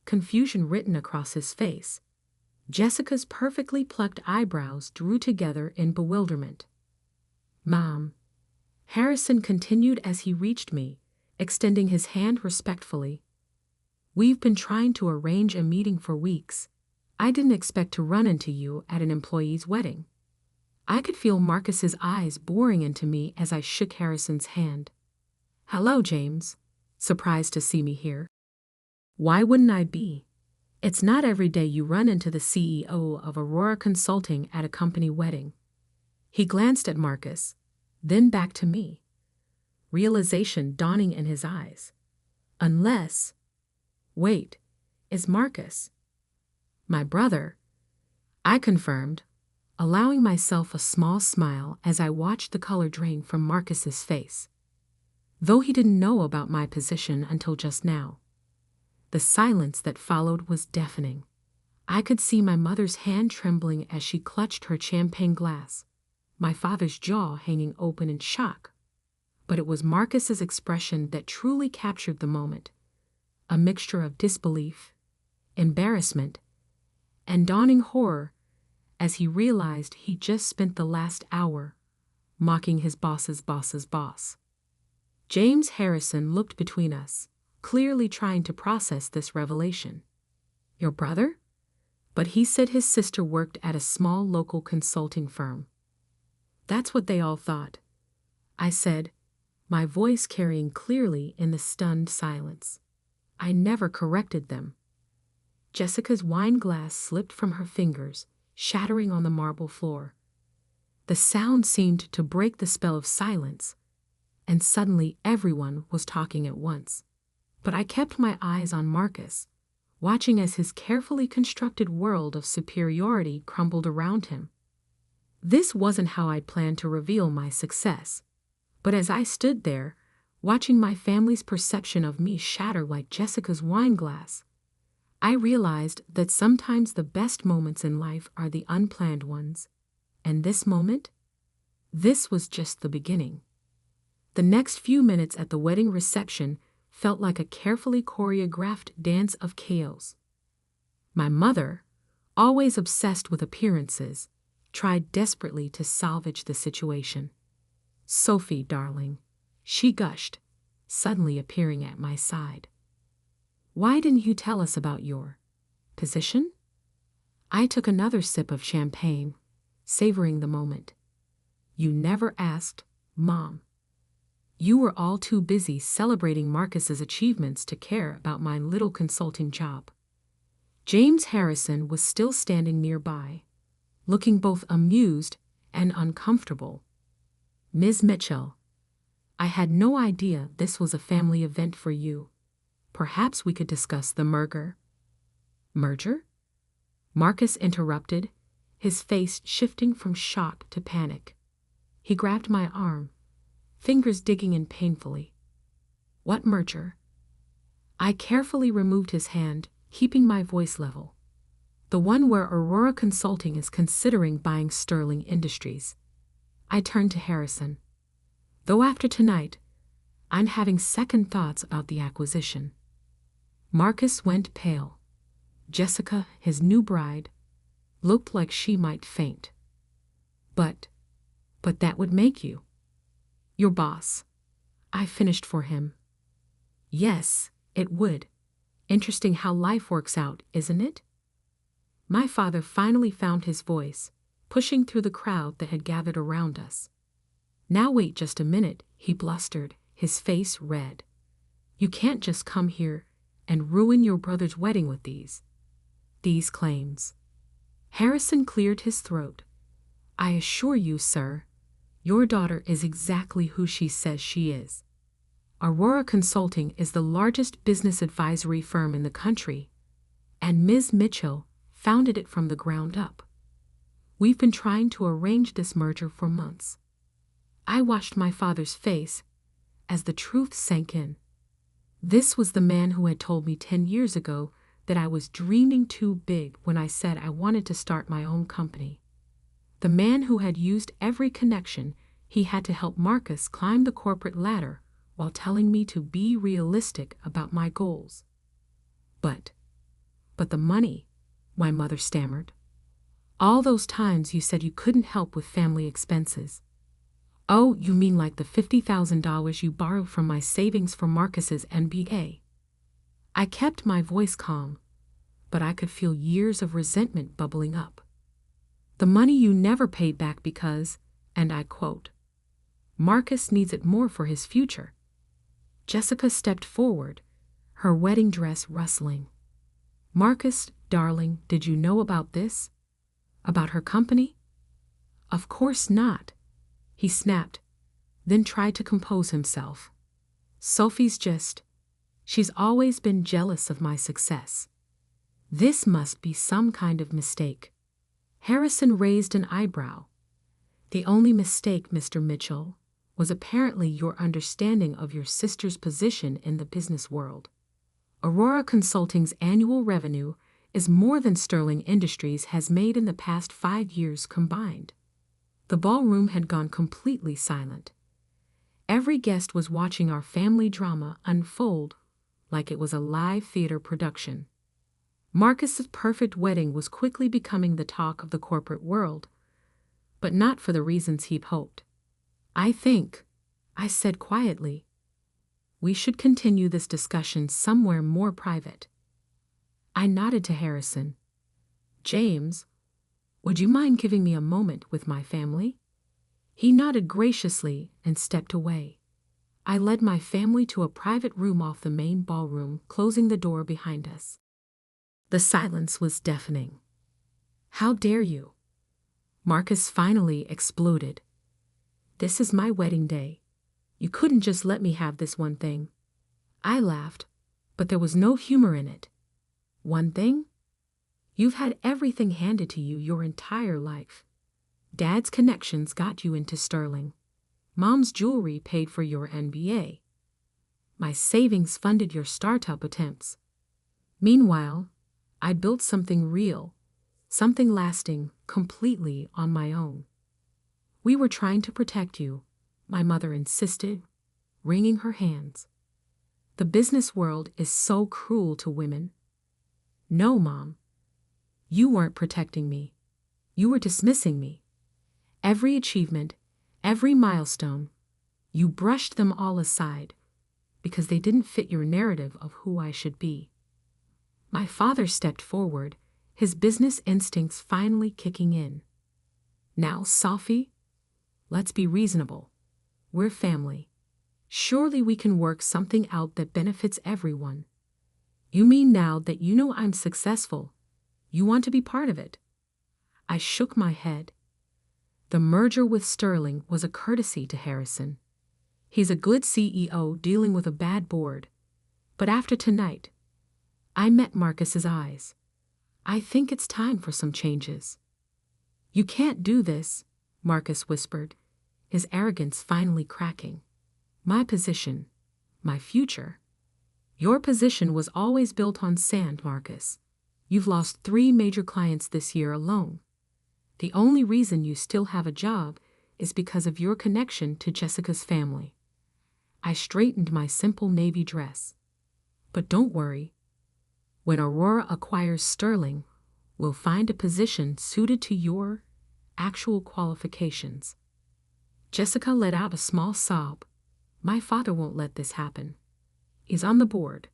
A: confusion written across his face. Jessica's perfectly plucked eyebrows drew together in bewilderment. Mom, Harrison continued as he reached me, extending his hand respectfully. We've been trying to arrange a meeting for weeks. I didn't expect to run into you at an employee's wedding. I could feel Marcus's eyes boring into me as I shook Harrison's hand. Hello, James. Surprised to see me here. Why wouldn't I be? It's not every day you run into the CEO of Aurora Consulting at a company wedding. He glanced at Marcus, then back to me. Realization dawning in his eyes. Unless... Wait, is Marcus my brother? I confirmed, allowing myself a small smile as I watched the color drain from Marcus's face. Though he didn't know about my position until just now. The silence that followed was deafening. I could see my mother's hand trembling as she clutched her champagne glass, my father's jaw hanging open in shock. But it was Marcus's expression that truly captured the moment, a mixture of disbelief, embarrassment, and dawning horror as he realized he'd just spent the last hour mocking his boss's boss's boss. James Harrison looked between us, clearly trying to process this revelation. Your brother? But he said his sister worked at a small local consulting firm. That's what they all thought, I said, my voice carrying clearly in the stunned silence. I never corrected them. Jessica's wine glass slipped from her fingers, shattering on the marble floor. The sound seemed to break the spell of silence, and suddenly everyone was talking at once. But I kept my eyes on Marcus, watching as his carefully constructed world of superiority crumbled around him. This wasn't how I'd planned to reveal my success, but as I stood there, watching my family's perception of me shatter like Jessica's wine glass, I realized that sometimes the best moments in life are the unplanned ones, and this moment? This was just the beginning. The next few minutes at the wedding reception felt like a carefully choreographed dance of chaos. My mother, always obsessed with appearances, tried desperately to salvage the situation. Sophie, darling, she gushed, suddenly appearing at my side. Why didn't you tell us about your position? I took another sip of champagne, savoring the moment. You never asked, Mom. You were all too busy celebrating Marcus's achievements to care about my little consulting job. James Harrison was still standing nearby, looking both amused and uncomfortable. Ms. Mitchell, I had no idea this was a family event for you. Perhaps we could discuss the merger. Merger? Marcus interrupted, his face shifting from shock to panic. He grabbed my arm, fingers digging in painfully. What merger? I carefully removed his hand, keeping my voice level. The one where Aurora Consulting is considering buying Sterling Industries. I turned to Harrison. Though after tonight, I'm having second thoughts about the acquisition. Marcus went pale. Jessica, his new bride, looked like she might faint. But that would make you your boss. I finished for him. Yes, it would. Interesting how life works out, isn't it? My father finally found his voice, pushing through the crowd that had gathered around us. Now wait just a minute, he blustered, his face red. You can't just come here and ruin your brother's wedding with these claims. Harrison cleared his throat. I assure you, sir, your daughter is exactly who she says she is. Aurora Consulting is the largest business advisory firm in the country, and Ms. Mitchell founded it from the ground up. We've been trying to arrange this merger for months. I watched my father's face as the truth sank in. This was the man who had told me 10 years ago that I was dreaming too big when I said I wanted to start my own company. The man who had used every connection he had to help Marcus climb the corporate ladder while telling me to be realistic about my goals. But the money, my mother stammered. All those times you said you couldn't help with family expenses. Oh, you mean like the $50,000 you borrowed from my savings for Marcus's MBA? I kept my voice calm, but I could feel years of resentment bubbling up. The money you never paid back because, and I quote, Marcus needs it more for his future. Jessica stepped forward, her wedding dress rustling. Marcus, darling, did you know about this? About her company? Of course not, he snapped, then tried to compose himself. Sophie's she's always been jealous of my success. This must be some kind of mistake. Harrison raised an eyebrow. The only mistake, Mr. Mitchell, was apparently your understanding of your sister's position in the business world. Aurora Consulting's annual revenue is more than Sterling Industries has made in the past 5 years combined. The ballroom had gone completely silent. Every guest was watching our family drama unfold like it was a live theater production. Marcus's perfect wedding was quickly becoming the talk of the corporate world, but not for the reasons he'd hoped. I think, I said quietly, we should continue this discussion somewhere more private. I nodded to Harrison. James, would you mind giving me a moment with my family? He nodded graciously and stepped away. I led my family to a private room off the main ballroom, closing the door behind us. The silence was deafening. How dare you? Marcus finally exploded. This is my wedding day. You couldn't just let me have this one thing. I laughed, but there was no humor in it. One thing? You've had everything handed to you your entire life. Dad's connections got you into Sterling. Mom's jewelry paid for your MBA. My savings funded your startup attempts. Meanwhile, I built something real, something lasting, completely on my own. We were trying to protect you, my mother insisted, wringing her hands. The business world is so cruel to women. No, Mom. You weren't protecting me. You were dismissing me. Every achievement, every milestone, you brushed them all aside because they didn't fit your narrative of who I should be. My father stepped forward, his business instincts finally kicking in. Now, Sophie, let's be reasonable. We're family. Surely we can work something out that benefits everyone. You mean now that you know I'm successful, You want to be part of it?" I shook my head. The merger with Sterling was a courtesy to Harrison. He's a good CEO dealing with a bad board. But after tonight, I met Marcus's eyes. "I think it's time for some changes." "You can't do this," Marcus whispered, his arrogance finally cracking. "My position, my future." "Your position was always built on sand, Marcus. You've lost 3 major clients this year alone. The only reason you still have a job is because of your connection to Jessica's family." I straightened my simple navy dress. "But don't worry. When Aurora acquires Sterling, we'll find a position suited to your actual qualifications." Jessica let out a small sob. "My father won't let this happen. He's on the board."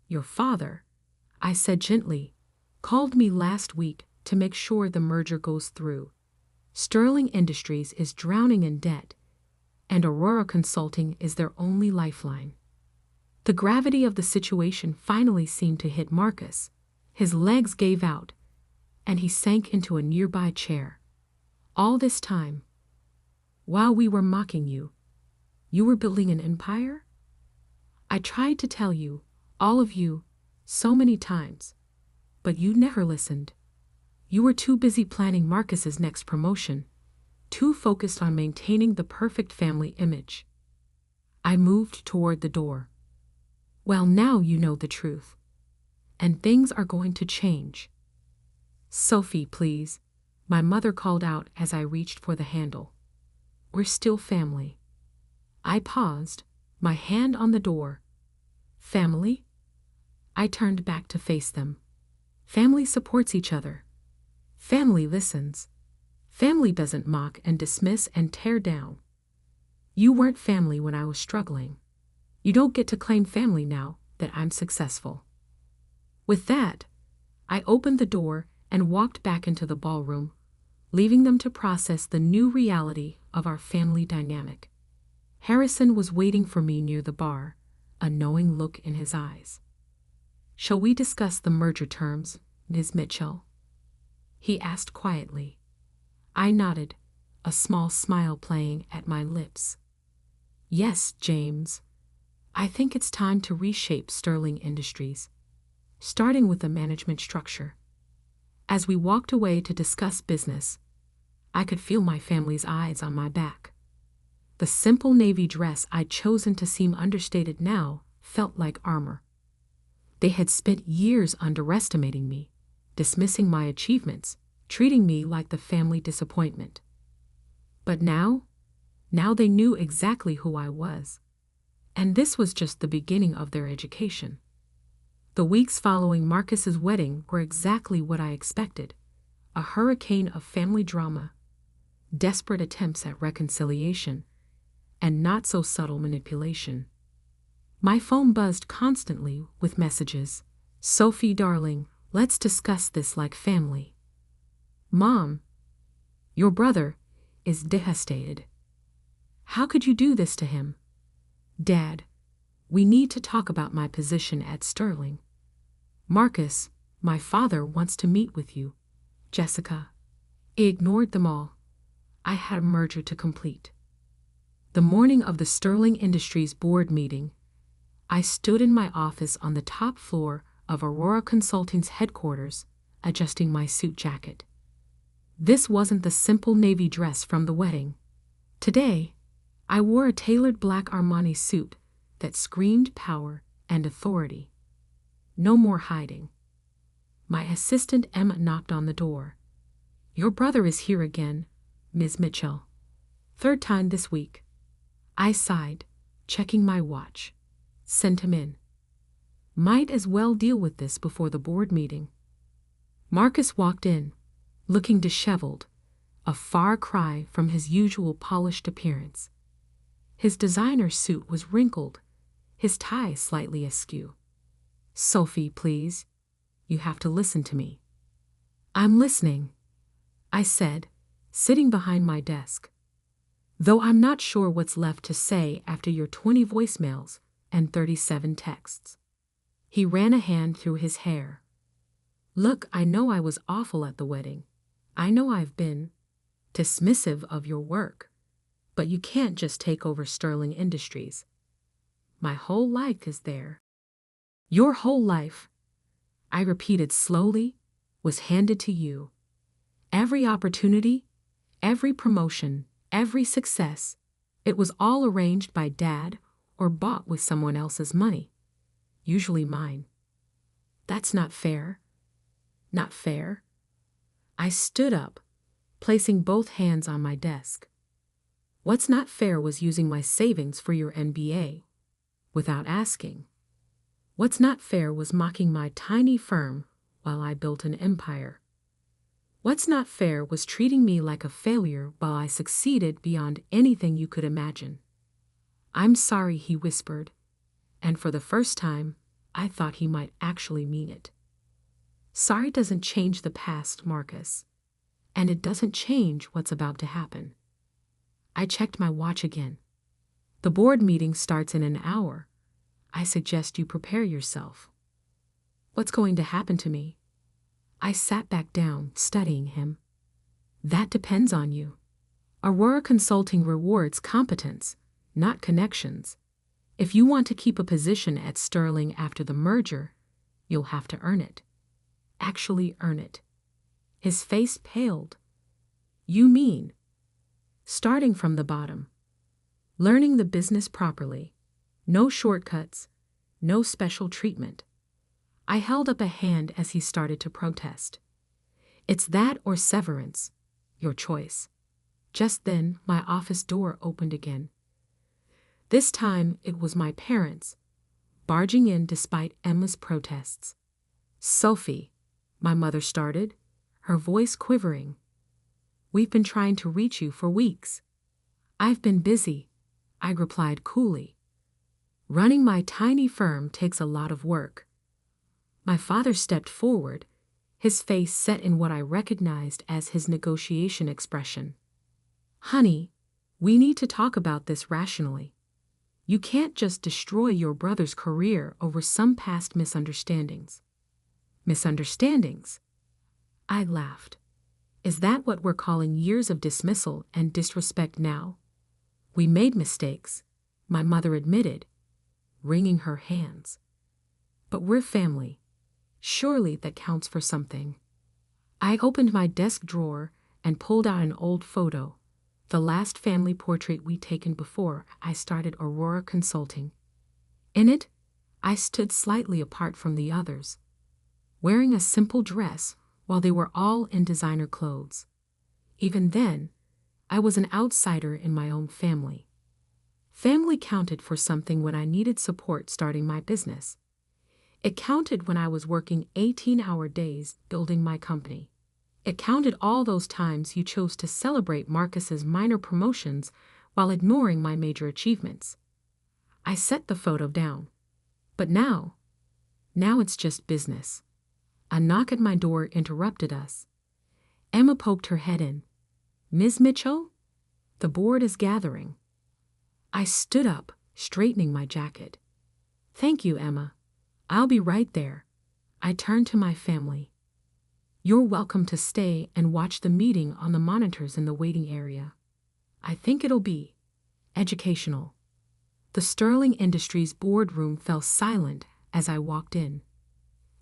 A: "Your father," I said gently, "called me last week to make sure the merger goes through. Sterling Industries is drowning in debt, and Aurora Consulting is their only lifeline." The gravity of the situation finally seemed to hit Marcus. His legs gave out, and he sank into a nearby chair. "All this time, while we were mocking you, you were building an empire? I tried to tell you, all of you, so many times, but you never listened. You were too busy planning Marcus's next promotion, too focused on maintaining the perfect family image." I moved toward the door. "Well, now you know the truth. And things are going to change." "Sophie, please," my mother called out as I reached for the handle. "We're still family." I paused, my hand on the door. "Family?" I turned back to face them. "Family supports each other. Family listens. Family doesn't mock and dismiss and tear down. You weren't family when I was struggling. You don't get to claim family now that I'm successful." With that, I opened the door and walked back into the ballroom, leaving them to process the new reality of our family dynamic. Harrison was waiting for me near the bar, a knowing look in his eyes. "Shall we discuss the merger terms, Ms. Mitchell?" he asked quietly. I nodded, a small smile playing at my lips. "Yes, James. I think it's time to reshape Sterling Industries, starting with the management structure." As we walked away to discuss business, I could feel my family's eyes on my back. The simple navy dress I'd chosen to seem understated now felt like armor. They had spent years underestimating me, dismissing my achievements, treating me like the family disappointment. But now they knew exactly who I was. And this was just the beginning of their education. The weeks following Marcus's wedding were exactly what I expected: a hurricane of family drama, desperate attempts at reconciliation, and not-so-subtle manipulation. My phone buzzed constantly with messages. "Sophie, darling, let's discuss this like family." "Mom, your brother is devastated. How could you do this to him?" "Dad, we need to talk about my position at Sterling." "Marcus, my father wants to meet with you." "Jessica." I ignored them all. I had a merger to complete. The morning of the Sterling Industries board meeting, I stood in my office on the top floor of Aurora Consulting's headquarters, adjusting my suit jacket. This wasn't the simple navy dress from the wedding. Today, I wore a tailored black Armani suit that screamed power and authority. No more hiding. My assistant Emma knocked on the door. "Your brother is here again, Ms. Mitchell. 3rd time this week." I sighed, checking my watch. "Send him in. Might as well deal with this before the board meeting." Marcus walked in, looking disheveled, a far cry from his usual polished appearance. His designer suit was wrinkled, his tie slightly askew. "Sophie, please. You have to listen to me." "I'm listening," I said, sitting behind my desk. "Though I'm not sure what's left to say after your 20 voicemails and 37 texts." He ran a hand through his hair. Look, I know I was awful at the wedding. I know I've been dismissive of your work, but you can't just take over Sterling Industries. My whole life is there. Your whole life, I repeated slowly, was handed to you. Every opportunity, every promotion, every success, it was all arranged by Dad or bought with someone else's money, usually mine. That's not fair. Not fair. I stood up, placing both hands on my desk. What's not fair was using my savings for your MBA, without asking. What's not fair was mocking my tiny firm while I built an empire. What's not fair was treating me like a failure while I succeeded beyond anything you could imagine. I'm sorry, he whispered, and for the first time, I thought he might actually mean it. Sorry doesn't change the past, Marcus, and it doesn't change what's about to happen. I checked my watch again. The board meeting starts in an hour. I suggest you prepare yourself. What's going to happen to me? I sat back down, studying him. That depends on you. Aurora Consulting rewards competence, not connections. If you want to keep a position at Sterling after the merger, you'll have to earn it. Actually earn it. His face paled. You mean? Starting from the bottom. Learning the business properly. No shortcuts. No special treatment. I held up a hand as he started to protest. It's that or severance. Your choice. Just then, my office door opened again. This time, it was my parents, barging in despite Emma's protests. Sophie, my mother started, her voice quivering. We've been trying to reach you for weeks. I've been busy, I replied coolly. Running my tiny firm takes a lot of work. My father stepped forward, his face set in what I recognized as his negotiation expression. Honey, we need to talk about this rationally. You can't just destroy your brother's career over some past misunderstandings. Misunderstandings? I laughed. Is that what we're calling years of dismissal and disrespect now? We made mistakes, my mother admitted, wringing her hands. But we're family. Surely that counts for something. I opened my desk drawer and pulled out an old photo, the last family portrait we'd taken before I started Aurora Consulting. In it, I stood slightly apart from the others, wearing a simple dress while they were all in designer clothes. Even then, I was an outsider in my own family. Family counted for something when I needed support starting my business. It counted when I was working 18-hour days building my company. It counted all those times you chose to celebrate Marcus's minor promotions while ignoring my major achievements. I set the photo down. But now it's just business. A knock at my door interrupted us. Emma poked her head in. Ms. Mitchell? The board is gathering. I stood up, straightening my jacket. Thank you, Emma. I'll be right there. I turned to my family. You're welcome to stay and watch the meeting on the monitors in the waiting area. I think it'll be educational. The Sterling Industries boardroom fell silent as I walked in.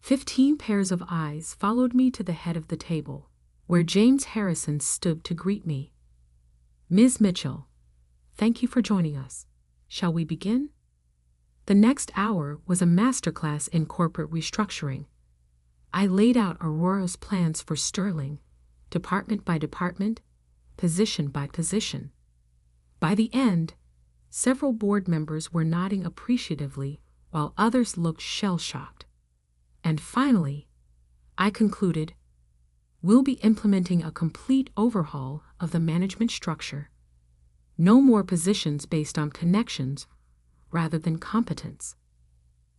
A: 15 pairs of eyes followed me to the head of the table, where James Harrison stood to greet me. Ms. Mitchell, thank you for joining us. Shall we begin? The next hour was a masterclass in corporate restructuring. I laid out Aurora's plans for Sterling, department by department, position by position. By the end, several board members were nodding appreciatively while others looked shell-shocked. And finally, I concluded, we'll be implementing a complete overhaul of the management structure. No more positions based on connections rather than competence.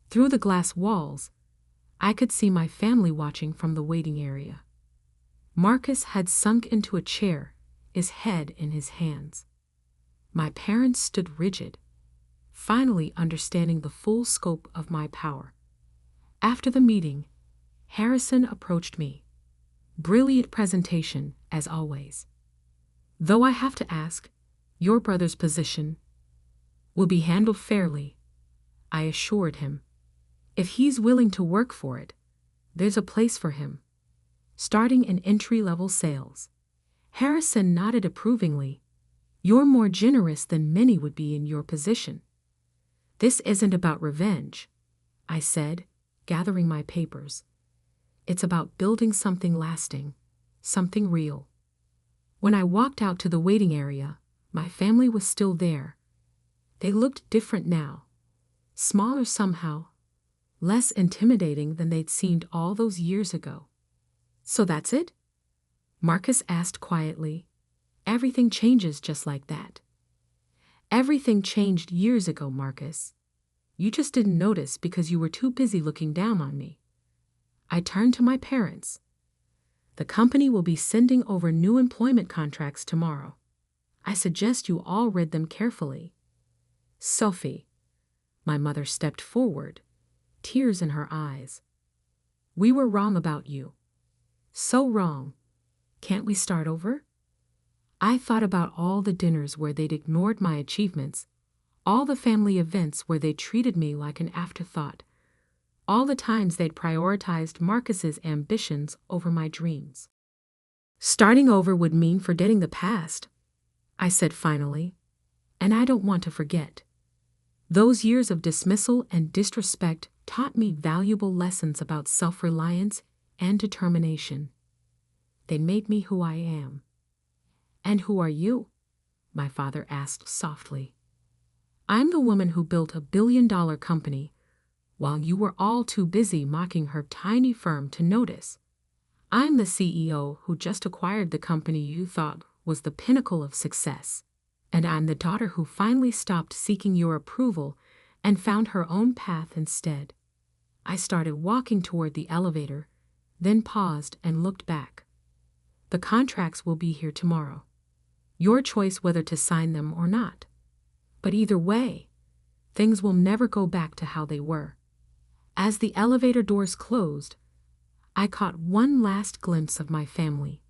A: Through the glass walls, I could see my family watching from the waiting area. Marcus had sunk into a chair, his head in his hands. My parents stood rigid, finally understanding the full scope of my power. After the meeting, Harrison approached me. Brilliant presentation, as always. Though I have to ask, your brother's position will be handled fairly, I assured him. If he's willing to work for it, there's a place for him. Starting in entry-level sales. Harrison nodded approvingly. You're more generous than many would be in your position. This isn't about revenge, I said, gathering my papers. It's about building something lasting, something real. When I walked out to the waiting area, my family was still there. They looked different now. Smaller somehow, less intimidating than they'd seemed all those years ago. So that's it? Marcus asked quietly. Everything changes just like that. Everything changed years ago, Marcus. You just didn't notice because you were too busy looking down on me. I turned to my parents. The company will be sending over new employment contracts tomorrow. I suggest you all read them carefully. Sophie. My mother stepped forward, tears in her eyes. We were wrong about you. So wrong. Can't we start over? I thought about all the dinners where they'd ignored my achievements, all the family events where they treated me like an afterthought, all the times they'd prioritized Marcus's ambitions over my dreams. Starting over would mean forgetting the past, I said finally, and I don't want to forget. Those years of dismissal and disrespect taught me valuable lessons about self-reliance and determination. They made me who I am. And who are you? My father asked softly. I'm the woman who built a billion-dollar company, while you were all too busy mocking her tiny firm to notice. I'm the CEO who just acquired the company you thought was the pinnacle of success. And I'm the daughter who finally stopped seeking your approval and found her own path instead. I started walking toward the elevator, then paused and looked back. The contracts will be here tomorrow. Your choice whether to sign them or not. But either way, things will never go back to how they were. As the elevator doors closed, I caught one last glimpse of my family,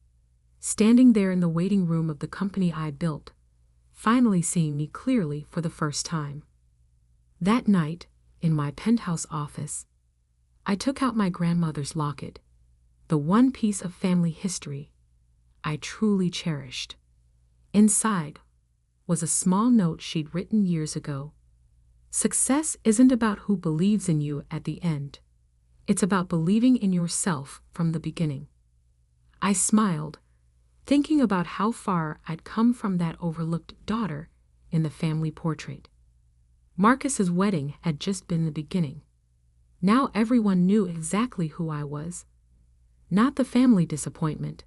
A: standing there in the waiting room of the company I built, finally seeing me clearly for the first time. That night, in my penthouse office, I took out my grandmother's locket, the one piece of family history I truly cherished. Inside was a small note she'd written years ago. Success isn't about who believes in you at the end. It's about believing in yourself from the beginning. I smiled, thinking about how far I'd come from that overlooked daughter in the family portrait. Marcus's wedding had just been the beginning. Now everyone knew exactly who I was. Not the family disappointment,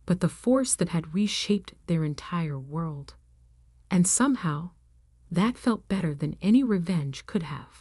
A: but the force that had reshaped their entire world. And somehow, that felt better than any revenge could have.